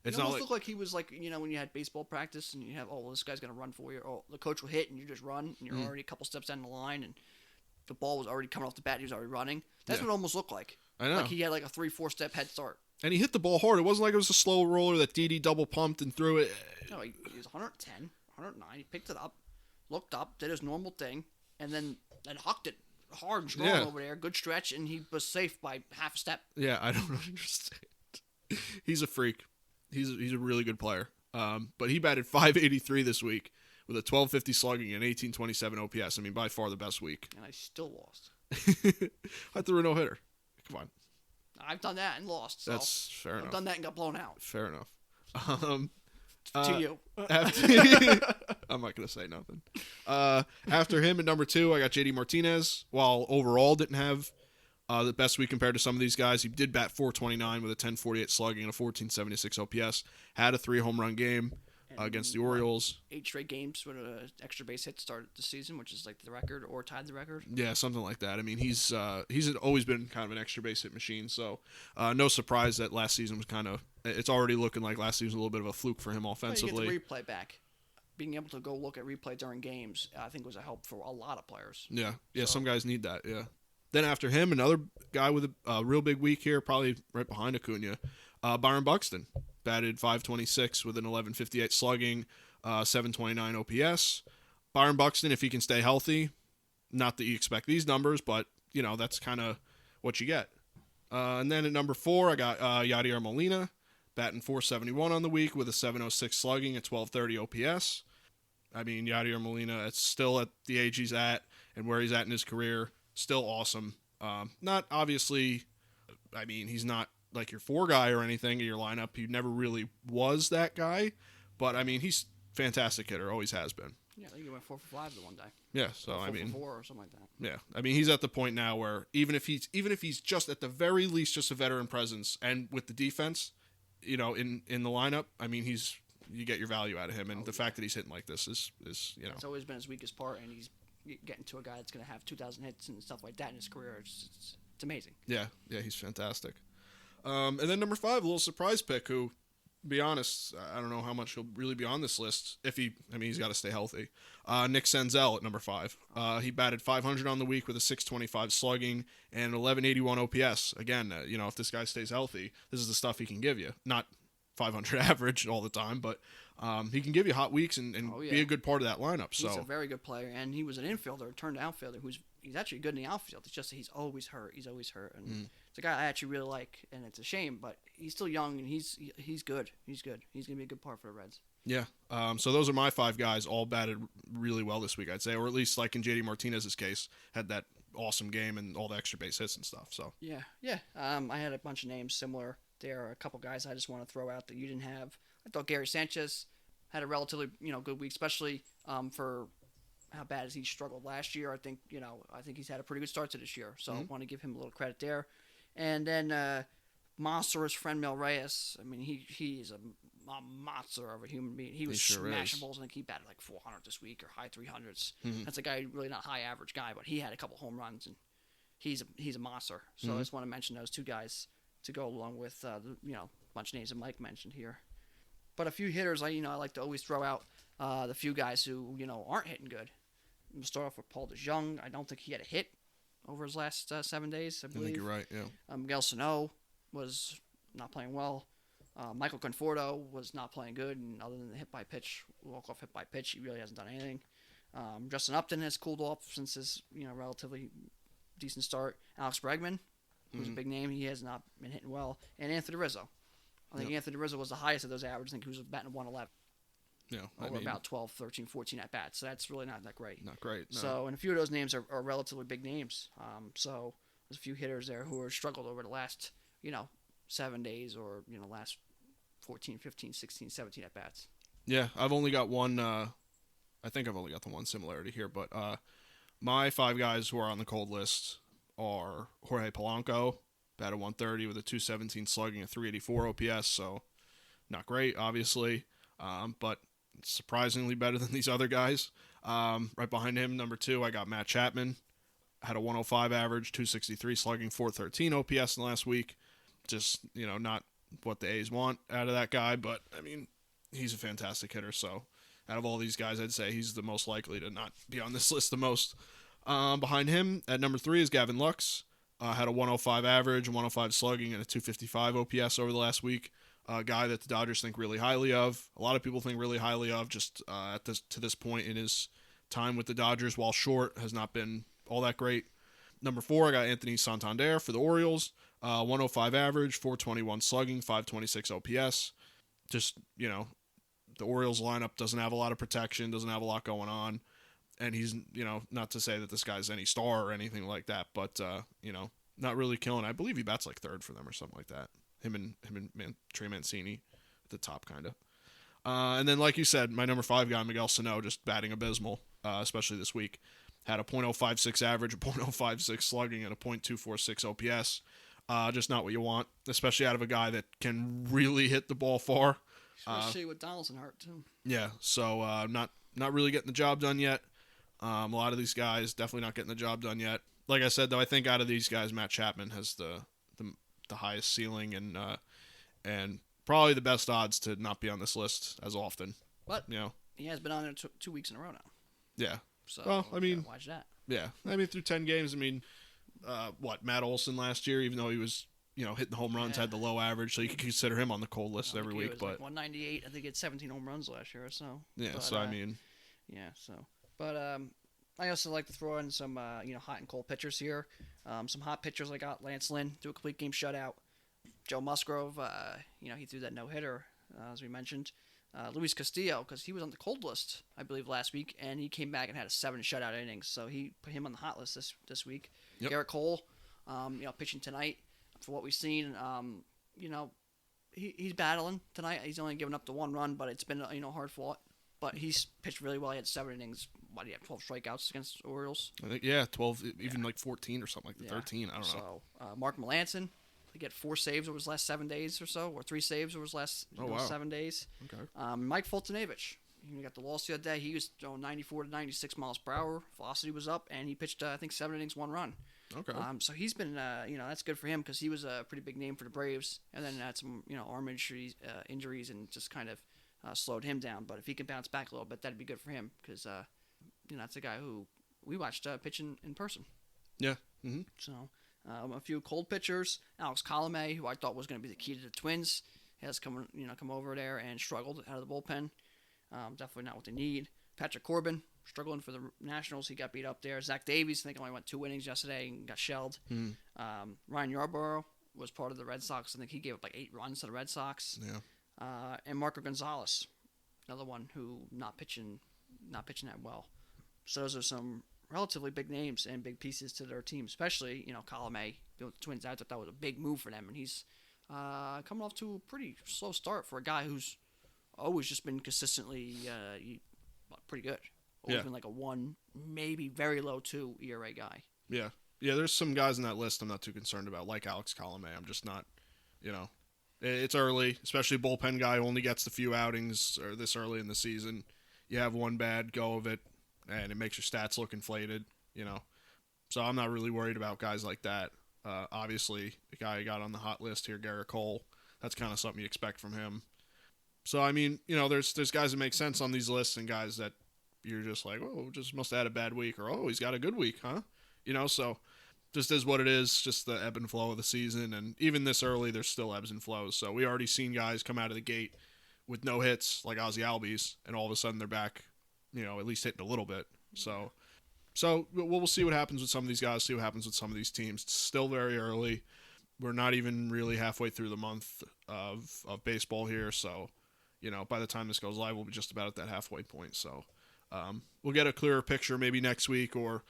[SPEAKER 1] It's
[SPEAKER 2] It
[SPEAKER 1] not
[SPEAKER 2] almost
[SPEAKER 1] like
[SPEAKER 2] looked like he was like, when you had baseball practice and you have, oh, well, this guy's going to run for you. Or the coach will hit and you just run and you're already a couple steps down the line and the ball was already coming off the bat. He was already running. That's what it almost looked like.
[SPEAKER 1] I know.
[SPEAKER 2] Like he had like a 3-4 step head start.
[SPEAKER 1] And he hit the ball hard. It wasn't like it was a slow roller that Didi double pumped and threw it.
[SPEAKER 2] No, he was 110, 109. He picked it up, looked up, did his normal thing, and then hucked it hard and strong over there. Good stretch, and he was safe by half a step.
[SPEAKER 1] Yeah, I don't understand. He's a freak. He's a really good player. But he batted .583 this week with a 1250 slugging and 1827 OPS. I mean, by far the best week.
[SPEAKER 2] And I still lost.
[SPEAKER 1] I threw a no-hitter. Come on.
[SPEAKER 2] I've done that and lost. So
[SPEAKER 1] That's fair enough.
[SPEAKER 2] I've done that and got blown out.
[SPEAKER 1] Fair enough.
[SPEAKER 2] To you.
[SPEAKER 1] I'm not going to say nothing. After him at number 2, I got JD Martinez. While overall didn't have the best week compared to some of these guys, he did bat .429 with a 1048 slugging and a 1476 OPS. Had a 3-home run game against the Orioles.
[SPEAKER 2] 8 straight games with an extra base hit started the season, which is like the record or tied the record.
[SPEAKER 1] Yeah, something like that. I mean, he's always been kind of an extra base hit machine, so no surprise that last season was kind of. It's already looking like last season was a little bit of a fluke for him offensively.
[SPEAKER 2] You get the replay back. Being able to go look at replay during games, I think was a help for a lot of players.
[SPEAKER 1] Yeah, some guys need that, yeah. Then after him, another guy with a real big week here, probably right behind Acuna, Byron Buxton. Batted .526 with an 1158 slugging, 729 OPS. Byron Buxton, if he can stay healthy, not that you expect these numbers, but, that's kind of what you get. And then at number 4, I got Yadier Molina, batting .471 on the week with a 706 slugging at 1230 OPS. I mean, Yadier Molina, it's still at the age he's at and where he's at in his career, still awesome. Not obviously, I mean, he's not like your 4 guy or anything in your lineup. He never really was that guy, but I mean, he's fantastic hitter, always has been.
[SPEAKER 2] Yeah, I think he went 4 for 5 the one day.
[SPEAKER 1] Yeah, so I mean,
[SPEAKER 2] 4 or something like that.
[SPEAKER 1] Yeah, I mean, he's at the point now where even if he's just at the very least just a veteran presence and with the defense, in the lineup, I mean, you get your value out of him, and the fact that he's hitting like this is
[SPEAKER 2] It's always been his weakest part, and he's getting to a guy that's going to have 2,000 hits and stuff like that in his career. It's amazing.
[SPEAKER 1] Yeah, he's fantastic. And then number 5, a little surprise pick, who, to be honest, I don't know how much he'll really be on this list. He's got to stay healthy. Nick Senzel at number 5. He batted .500 on the week with a 625 slugging and 1181 OPS. Again, if this guy stays healthy, this is the stuff he can give you. Not 500 average all the time, but he can give you hot weeks and be a good part of that lineup. So
[SPEAKER 2] he's a very good player, and he was an infielder, turned outfielder. He's actually good in the outfield. It's just that he's always hurt. And it's a guy I actually really like, and it's a shame, but he's still young and he's good. He's good. He's gonna be a good part for the Reds. Yeah.
[SPEAKER 1] So those are my 5 guys, all batted really well this week, I'd say, or at least like in JD Martinez's case, had that awesome game and all the extra base hits and stuff. So
[SPEAKER 2] yeah. I had a bunch of names similar. There are a couple guys I just want to throw out that you didn't have. I thought Gary Sanchez had a relatively good week, especially for how bad as he struggled last year. I think he's had a pretty good start to this year, so I want to give him a little credit there. And then monstrous Franmil Reyes. I mean, he is a monster of a human being. He was smashing balls. I think he batted like 400 this week or high 300s. That's a guy really not high average guy, but he had a couple home runs and he's a monster. So I just want to mention those 2 guys to go along with a bunch of names that Mike mentioned here. But a few hitters, I like to always throw out the few guys who aren't hitting good. We'll start off with Paul DeJong. I don't think he had a hit over his last 7 days, I believe.
[SPEAKER 1] I think you're right, yeah.
[SPEAKER 2] Miguel Sano was not playing well. Michael Conforto was not playing good, and other than the walk-off hit by pitch, he really hasn't done anything. Justin Upton has cooled off since his relatively decent start. Alex Bregman, who's a big name, he has not been hitting well. And Anthony Rizzo. I think Anthony Rizzo was the highest of those averages. I think he was batting 111.
[SPEAKER 1] Yeah,
[SPEAKER 2] over about 12, 13, 14 at bats. So that's really not that great.
[SPEAKER 1] Not great. No.
[SPEAKER 2] So, and a few of those names are relatively big names. So there's a few hitters there who have struggled over the last 7 days or last 14, 15, 16, 17 at bats.
[SPEAKER 1] Yeah, I've only got one. I think I've only got the one similarity here, but my 5 guys who are on the cold list are Jorge Polanco, batted 130 with a 217 slugging, a 384 OPS. So not great, obviously, but surprisingly better than these other guys. Right behind him, number 2, I got Matt Chapman. Had a 105 average, 263 slugging, 413 OPS in the last week. Just, not what the A's want out of that guy, but I mean, he's a fantastic hitter. So out of all these guys, I'd say he's the most likely to not be on this list the most. Behind him at number 3 is Gavin Lux. Had a 105 average, 105 slugging, and a 255 OPS over the last week. A guy that the Dodgers think really highly of. A lot of people think really highly of. Just to this point in his time with the Dodgers, while short, has not been all that great. Number 4, I got Anthony Santander for the Orioles. 105 average, 421 slugging, 526 OPS. Just, the Orioles lineup doesn't have a lot of protection, doesn't have a lot going on. And he's, not to say that this guy's any star or anything like that, but, not really killing. I believe he bats like 3rd for them or something like that. Him and Trey Mancini at the top, kind of. And then, like you said, my number 5 guy, Miguel Sano, just batting abysmal, especially this week. Had a .056 average, a .056 slugging, and a .246 OPS. Just not what you want, especially out of a guy that can really hit the ball far.
[SPEAKER 2] Especially with Donaldson hurt, too.
[SPEAKER 1] Yeah, so not really getting the job done yet. A lot of these guys definitely not getting the job done yet. Like I said, though, I think out of these guys, Matt Chapman has the highest ceiling and probably the best odds to not be on this list as often.
[SPEAKER 2] But he has been on there 2 weeks in a row now.
[SPEAKER 1] Yeah.
[SPEAKER 2] So
[SPEAKER 1] well, I mean,
[SPEAKER 2] watch that.
[SPEAKER 1] Yeah, I mean through 10 games. I mean, Matt Olson last year, even though he was hitting the home runs, had the low average, so you could consider him on the cold list every week. But
[SPEAKER 2] like 198, I think he had 17 home runs last year or so.
[SPEAKER 1] Yeah,
[SPEAKER 2] but,
[SPEAKER 1] so I mean,
[SPEAKER 2] but I also like to throw in some hot and cold pitchers here. Some hot pitchers I got: Lance Lynn, do a complete game shutout. Joe Musgrove, he threw that no hitter as we mentioned. Luis Castillo, because he was on the cold list, I believe, last week, and he came back and had a 7 shutout innings, so he put him on the hot list this week. Yep. Garrett Cole, pitching tonight. For what we've seen, he's battling tonight. He's only given up the 1 run, but it's been hard fought. But he's pitched really well. He had 7 innings. What do you have? 12 strikeouts against the Orioles.
[SPEAKER 1] I think 12, even like 14 or something like that. 13. I don't know.
[SPEAKER 2] So Mark Melanson. He got 4 saves over his last 7 days or so, or 3 saves over his last 7 days.
[SPEAKER 1] Okay.
[SPEAKER 2] Mike Fultonevich. He got the loss the other day. He was throwing 94 to 96 miles per hour. Velocity was up, and he pitched, I think, 7 innings, 1 run.
[SPEAKER 1] Okay.
[SPEAKER 2] So he's been, that's good for him because he was a pretty big name for the Braves, and then had some, arm injuries, and just kind of slowed him down. But if he can bounce back a little bit, that'd be good for him because, that's a guy who we watched pitch in person.
[SPEAKER 1] Yeah. Mm-hmm.
[SPEAKER 2] So. A few cold pitchers. Alex Colomé, who I thought was going to be the key to the Twins, has come over there and struggled out of the bullpen. Definitely not what they need. Patrick Corbin, struggling for the Nationals. He got beat up there. Zach Davies, I think only went 2 innings yesterday and got shelled. Ryan Yarborough was part of the Red Sox. I think he gave up like 8 runs to the Red Sox.
[SPEAKER 1] Yeah.
[SPEAKER 2] And Marco Gonzalez, another one who not pitching that well. So those are some relatively big names and big pieces to their team, especially, Colomé, the Twins. I thought that was a big move for them, and he's coming off to a pretty slow start for a guy who's always just been consistently pretty good. Always been like a 1, maybe very low 2 ERA guy.
[SPEAKER 1] Yeah. Yeah, there's some guys on that list I'm not too concerned about, like Alex Colomé. I'm just not, it's early, especially a bullpen guy who only gets the few outings or this early in the season. You have one bad go of it, and it makes your stats look inflated, So I'm not really worried about guys like that. Obviously, the guy who got on the hot list here, Garrett Cole, that's kind of something you expect from him. So, I mean, there's guys that make sense on these lists and guys that you're just like, oh, just must have had a bad week, or, oh, he's got a good week, huh? So just is what it is, just the ebb and flow of the season. And even this early, there's still ebbs and flows. So we already seen guys come out of the gate with no hits, like Ozzie Albies, and all of a sudden they're back, at least hitting a little bit. So we'll see what happens with some of these guys, see what happens with some of these teams. It's still very early. We're not even really halfway through the month of baseball here. So, by the time this goes live, we'll be just about at that halfway point. So we'll get a clearer picture maybe next week, or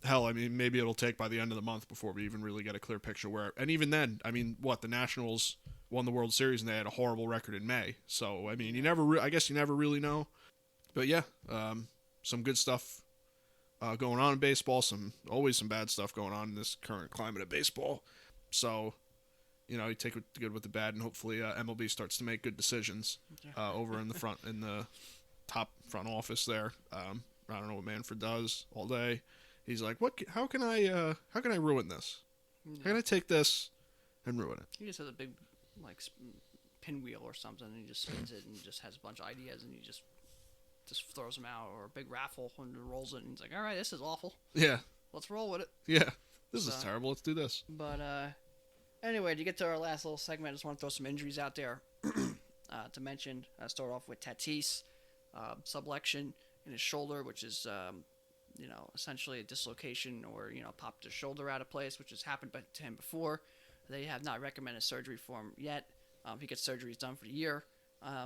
[SPEAKER 1] hell, I mean, maybe it'll take by the end of the month before we even really get a clear picture where, and even then, I mean, the Nationals won the World Series and they had a horrible record in May. So, I mean, I guess you never really know. But yeah, some good stuff going on in baseball. Always some bad stuff going on in this current climate of baseball. So, you take the good with the bad, and hopefully MLB starts to make good decisions over in the top front office there. I don't know what Manfred does all day. He's like, how can I ruin this? How can I take this and ruin it?
[SPEAKER 2] He just has a big like pinwheel or something, and he just spins it and just has a bunch of ideas, and he just throws them out, or a big raffle and rolls it, and he's like, all right, this is awful.
[SPEAKER 1] Yeah.
[SPEAKER 2] Let's roll with it.
[SPEAKER 1] Yeah. This is terrible. Let's do this.
[SPEAKER 2] But anyway, to get to our last little segment, I just want to throw some injuries out there to mention. Start off with Tatis, subluxation in his shoulder, which is essentially a dislocation, or popped his shoulder out of place, which has happened to him before. They have not recommended surgery for him yet. He gets surgeries done for the year,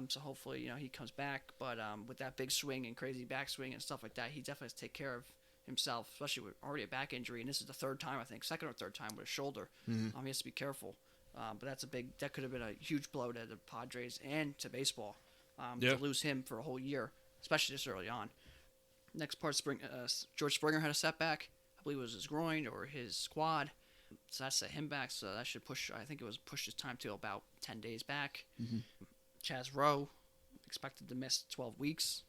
[SPEAKER 2] so hopefully he comes back. But with that big swing and crazy backswing and stuff like that, he definitely has to take care of himself, especially with already a back injury, and this is the third time, I think, second or third time with his shoulder.
[SPEAKER 1] Mm-hmm.
[SPEAKER 2] He has to be careful. But that could have been a huge blow to the Padres and to baseball to lose him for a whole year, especially this early on. Next part, George Springer had a setback. I believe it was his groin or his quad. So that set him back. So that should push. I think it was pushed his time to about 10 days back.
[SPEAKER 1] Mm-hmm.
[SPEAKER 2] Chaz Rowe expected to miss 12 weeks.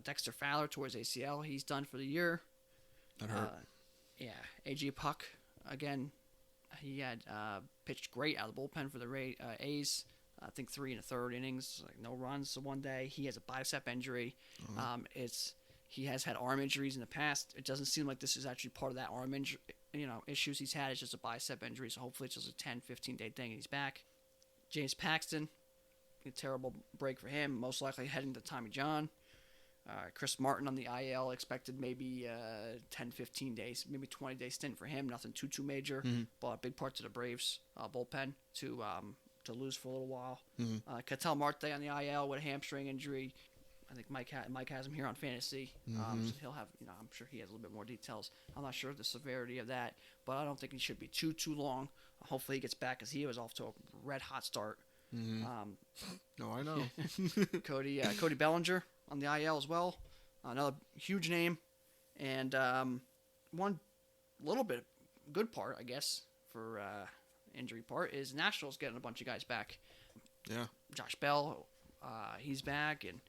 [SPEAKER 2] Dexter Fowler towards ACL. He's done for the year.
[SPEAKER 1] That hurt.
[SPEAKER 2] A.J. Puck, again, he had pitched great out of the bullpen for the A's. I think 3 1/3 innings, like no runs one day. He has a bicep injury. He has had arm injuries in the past. It doesn't seem like this is actually part of that arm injury, issues he's had. It's just a bicep injury, so hopefully it's just a 10, 15-day thing and he's back. James Paxton, a terrible break for him, most likely heading to Tommy John. Chris Martin on the IL, expected maybe 10, 15 days, maybe 20-day stint for him. Nothing too major, but a big part to the Braves bullpen to lose for a little while.
[SPEAKER 1] Mm-hmm.
[SPEAKER 2] Ketel Marte on the IL with a hamstring injury. I think Mike has him here on fantasy. So he'll have, I'm sure he has a little bit more details. I'm not sure of the severity of that, but I don't think he should be too long. Hopefully he gets back, because he was off to a red hot start.
[SPEAKER 1] Mm-hmm. No, I know.
[SPEAKER 2] Cody Bellinger on the IL as well, another huge name, and one little bit good part, I guess, for injury part is Nationals getting a bunch of guys back.
[SPEAKER 1] Yeah,
[SPEAKER 2] Josh Bell, he's back, and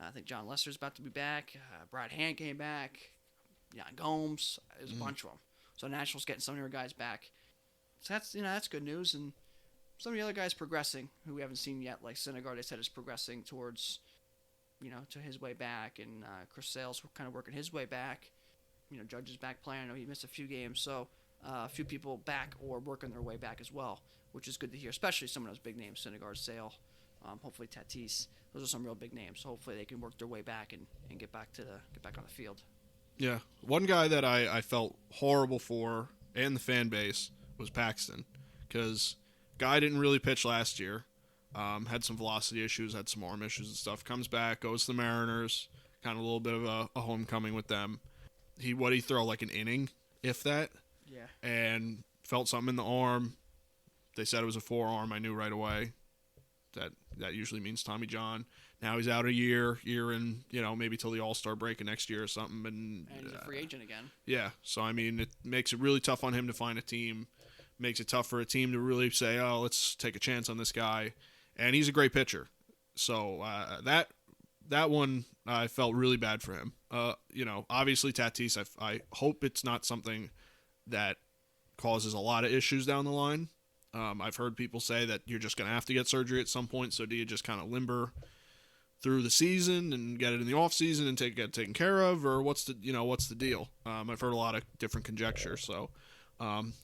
[SPEAKER 2] I think John Lester's about to be back. Brad Hand came back. Jan Gomes, there's a bunch of them. So Nationals getting some of their guys back. So that's good news, and some of the other guys progressing who we haven't seen yet, like Syndergaard, they said is progressing towards, to his way back, and Chris Sale's kind of working his way back. Judge is back playing. I know he missed a few games, so a few people back or working their way back as well, which is good to hear, especially some of those big names, Syndergaard, Sale, hopefully Tatis. Those are some real big names, so hopefully they can work their way back and get back on the field.
[SPEAKER 1] Yeah, one guy that I felt horrible for, and the fan base, was Paxton, because guy didn't really pitch last year. Had some velocity issues, had some arm issues and stuff. Comes back, goes to the Mariners, kind of a little bit of a homecoming with them. He throw like an inning, if that.
[SPEAKER 2] Yeah. And
[SPEAKER 1] felt something in the arm. They said it was a forearm. I knew right away. That usually means Tommy John. Now he's out a year and maybe till the All-Star break of next year or something.
[SPEAKER 2] And he's a free agent again.
[SPEAKER 1] Yeah. So it makes it really tough on him to find a team. Makes it tough for a team to really say, oh, let's take a chance on this guy. And he's a great pitcher. So that one, I felt really bad for him. Obviously Tatis, I hope it's not something that causes a lot of issues down the line. I've heard people say that you're just going to have to get surgery at some point. So do you just kind of limber through the season and get it in the off season and get it taken care of, or what's the deal? I've heard a lot of different conjecture. So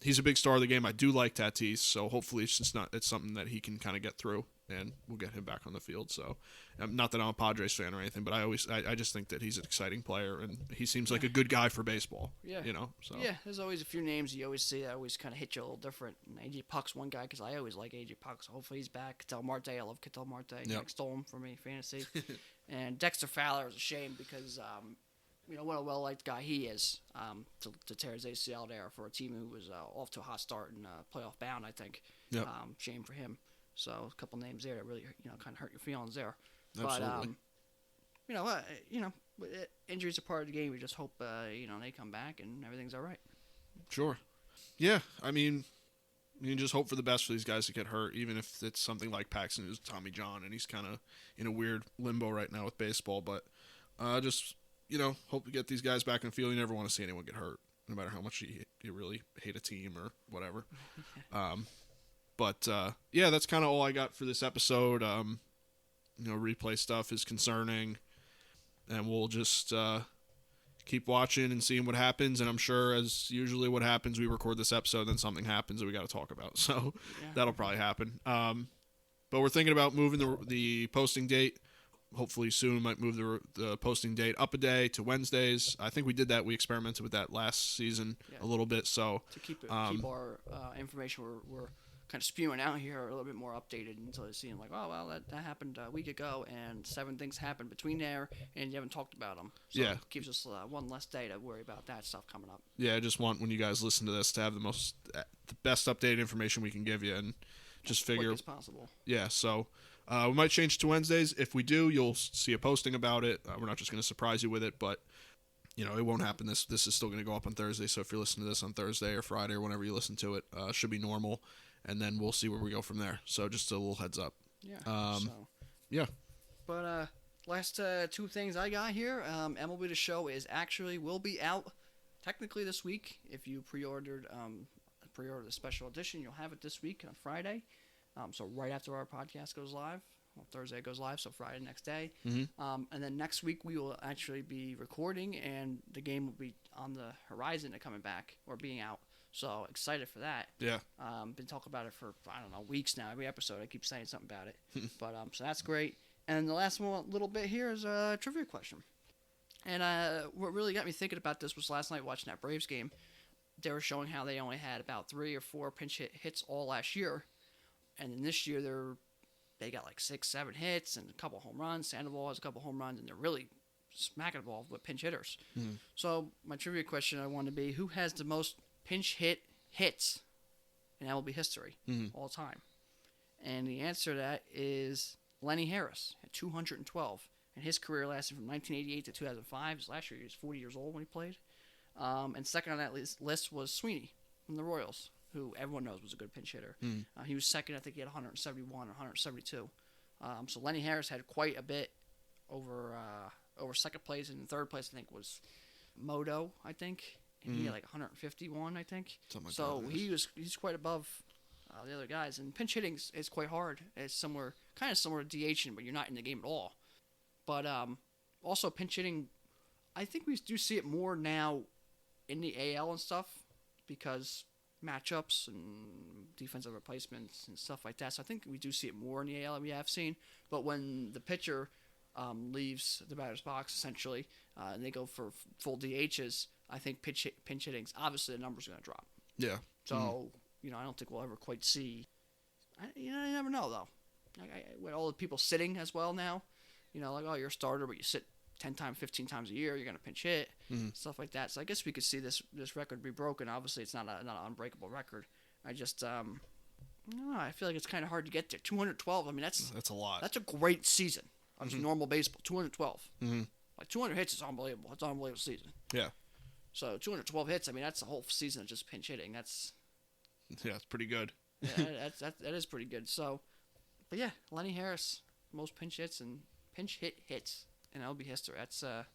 [SPEAKER 1] he's a big star of the game. I do like Tatis, so hopefully it's something that he can kind of get through, and we'll get him back on the field. So, not that I'm a Padres fan or anything, but I just think that he's an exciting player, and he seems like a good guy for baseball.
[SPEAKER 2] Yeah.
[SPEAKER 1] So.
[SPEAKER 2] Yeah, there's always a few names you always see that always kind of hit you a little different. And A.J. Puck's one guy, because I always like A.J. Puck, so hopefully he's back. Ketel Marte, I love Ketel Marte.
[SPEAKER 1] Yep.
[SPEAKER 2] Nick stole him for me, fantasy. And Dexter Fowler is a shame because, what a well-liked guy he is, to tear his ACL there for a team who was off to a hot start and playoff bound, I think.
[SPEAKER 1] Yep.
[SPEAKER 2] Shame for him. So a couple names there that really, kind of hurt your feelings there.
[SPEAKER 1] Absolutely.
[SPEAKER 2] But, injuries are part of the game. We just hope, they come back and everything's all right.
[SPEAKER 1] Sure. Yeah, you just hope for the best for these guys to get hurt, even if it's something like Paxton, who's Tommy John, and he's kind of in a weird limbo right now with baseball. But just, hope we get these guys back in the field. You never want to see anyone get hurt, no matter how much you really hate a team or whatever. But yeah, that's kind of all I got for this episode. Replay stuff is concerning, and we'll just keep watching and seeing what happens. And I'm sure, as usually what happens, we record this episode, then something happens that we got to talk about. So that'll probably happen. But we're thinking about moving the posting date. Hopefully soon, might move the posting date up a day to Wednesdays. I think we did that. We experimented with that last season a little bit. So
[SPEAKER 2] to keep our information we're kind of spewing out here a little bit more updated until it's seeing like, oh, well, that happened a week ago, and 7 things happened between there, and you haven't talked about them. So it gives us one less day to worry about that stuff coming up. Yeah,
[SPEAKER 1] I just want, when you guys listen to this, to have the best updated information we can give you, and just figure
[SPEAKER 2] as possible.
[SPEAKER 1] Yeah, so we might change to Wednesdays. If we do, you'll see a posting about it. We're not just going to surprise you with it, but it won't happen. This is still going to go up on Thursday. So if you're listening to this on Thursday or Friday or whenever you listen to it, should be normal. And then we'll see where we go from there. So just a little heads up.
[SPEAKER 2] Yeah.
[SPEAKER 1] Yeah.
[SPEAKER 2] But last 2 things I got here. MLB The Show will be out technically this week. If you pre-ordered the special edition, you'll have it this week on Friday. So right after our podcast goes live. Well, Thursday it goes live, so Friday next day.
[SPEAKER 1] Mm-hmm.
[SPEAKER 2] And then next week we will actually be recording, and the game will be on the horizon to coming back or being out. So excited for that.
[SPEAKER 1] Yeah.
[SPEAKER 2] Been talking about it for, I don't know, weeks now. Every episode I keep saying something about it. But so that's great. And the last one, little bit here, is a trivia question. And what really got me thinking about this was last night watching that Braves game. They were showing how they only had about 3 or 4 pinch hits all last year. And then this year they got like 6, 7 hits and a couple home runs. Sandoval has a couple home runs, and they're really smacking the ball with pinch hitters.
[SPEAKER 1] Mm-hmm.
[SPEAKER 2] So my trivia question I want to be, who has the most pinch hits in MLB history all time? And the answer to that is Lenny Harris at 212. And his career lasted from 1988 to 2005. Last year he was 40 years old when he played. And second on that list was Sweeney from the Royals, who everyone knows was a good pinch hitter. He was second. I think he had 171 or 172. So Lenny Harris had quite a bit over second place, and third place I think was Moto, I think. And he had like 151, I think.
[SPEAKER 1] Something like
[SPEAKER 2] so
[SPEAKER 1] that.
[SPEAKER 2] he's quite above the other guys. And pinch hitting is quite hard. It's kind of similar to DHing, but you're not in the game at all. But also pinch hitting, I think we do see it more now in the AL and stuff because matchups and defensive replacements and stuff like that. So I think we do see it more in the AL than we have seen. But when the pitcher leaves the batter's box, essentially, and they go for full DHs, I think pinch hitting's obviously the numbers are going to drop.
[SPEAKER 1] Yeah.
[SPEAKER 2] So, I don't think we'll ever quite see. You never know, though. With all the people sitting as well now, like, oh, you're a starter, but you sit 10 times, 15 times a year, you're going to pinch hit, stuff like that. So I guess we could see this record be broken. Obviously, it's not an unbreakable record. I just, I don't know, I feel like it's kind of hard to get there. 212, I mean, that's
[SPEAKER 1] a lot.
[SPEAKER 2] That's a great season on normal baseball, 212.
[SPEAKER 1] Mm-hmm.
[SPEAKER 2] Like, 200 hits is unbelievable. It's an unbelievable season.
[SPEAKER 1] Yeah.
[SPEAKER 2] So 212 hits, I mean, that's a whole season of just pinch hitting. It's
[SPEAKER 1] pretty good.
[SPEAKER 2] Yeah, that is pretty good. So, but yeah, Lenny Harris, most pinch hits and pinch hits in MLB history. That's a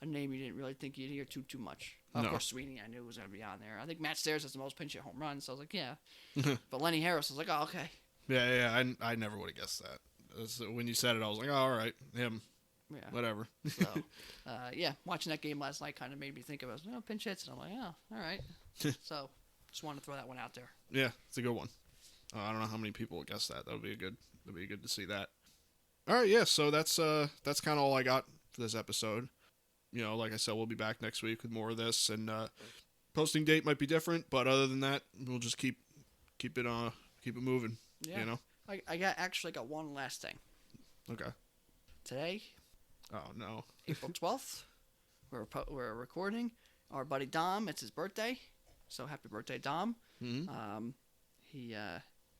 [SPEAKER 2] name you didn't really think you'd hear too much. Of course, Sweeney, I knew was going to be on there. I think Matt Stairs has the most pinch hit home runs, so I was like, yeah. But Lenny Harris, I was like, oh, okay.
[SPEAKER 1] Yeah, I never would have guessed that. When you said it, I was like, oh, all right, him. Yeah. Whatever.
[SPEAKER 2] So, yeah, watching that game last night kind of made me think of it. Pinch hits, and I'm like, oh, all right. So, just wanted to throw that one out there.
[SPEAKER 1] Yeah, it's a good one. I don't know how many people would guess that. That'd be good to see that. All right, yeah. So that's kind of all I got for this episode. Like I said, we'll be back next week with more of this, and posting date might be different, but other than that, we'll just keep it moving.
[SPEAKER 2] Yeah. I got one last thing.
[SPEAKER 1] Okay. Today. Oh no.
[SPEAKER 2] April 12th. We're recording. Our buddy Dom. It's his birthday. So happy birthday, Dom.
[SPEAKER 1] Mm-hmm.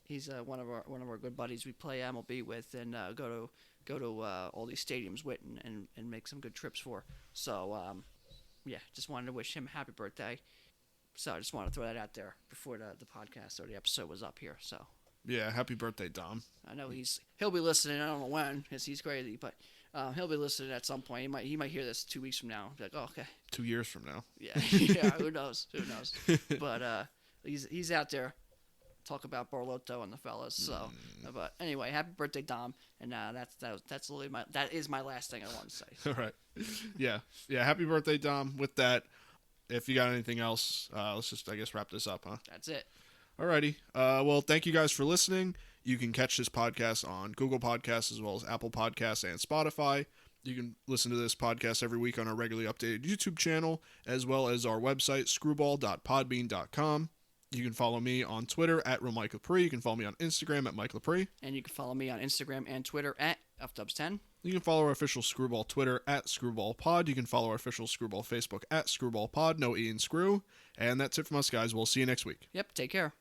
[SPEAKER 2] He's one of our good buddies we play MLB with and go to all these stadiums with and make some good trips for. So yeah, just wanted to wish him a happy birthday. So I just want to throw that out there before the podcast or the episode was up here. So
[SPEAKER 1] yeah, happy birthday, Dom.
[SPEAKER 2] I know he'll be listening. I don't know when, because he's crazy, but he'll be listening at some point. He might hear this 2 weeks from now. Be like, oh, okay.
[SPEAKER 1] 2 years from now.
[SPEAKER 2] Yeah, yeah. Who knows? But he's out there talk about Borlotto and the fellas. So, but anyway, happy birthday, Dom. And that's literally that is my last thing I want to say. So.
[SPEAKER 1] All right. Yeah. Happy birthday, Dom. With that, if you got anything else, let's just, I guess, wrap this up, huh?
[SPEAKER 2] That's it.
[SPEAKER 1] Alrighty. Well, thank you guys for listening. You can catch this podcast on Google Podcasts as well as Apple Podcasts and Spotify. You can listen to this podcast every week on our regularly updated YouTube channel, as well as our website, screwball.podbean.com. You can follow me on Twitter at @RealMikeLepre. You can follow me on Instagram at Mike Lepre.
[SPEAKER 2] And you can follow me on Instagram and Twitter at FDubs10.
[SPEAKER 1] You can follow our official Screwball Twitter at ScrewballPod. You can follow our official Screwball Facebook at ScrewballPod. No E in Screw. And that's it from us, guys. We'll see you next week.
[SPEAKER 2] Yep, take care.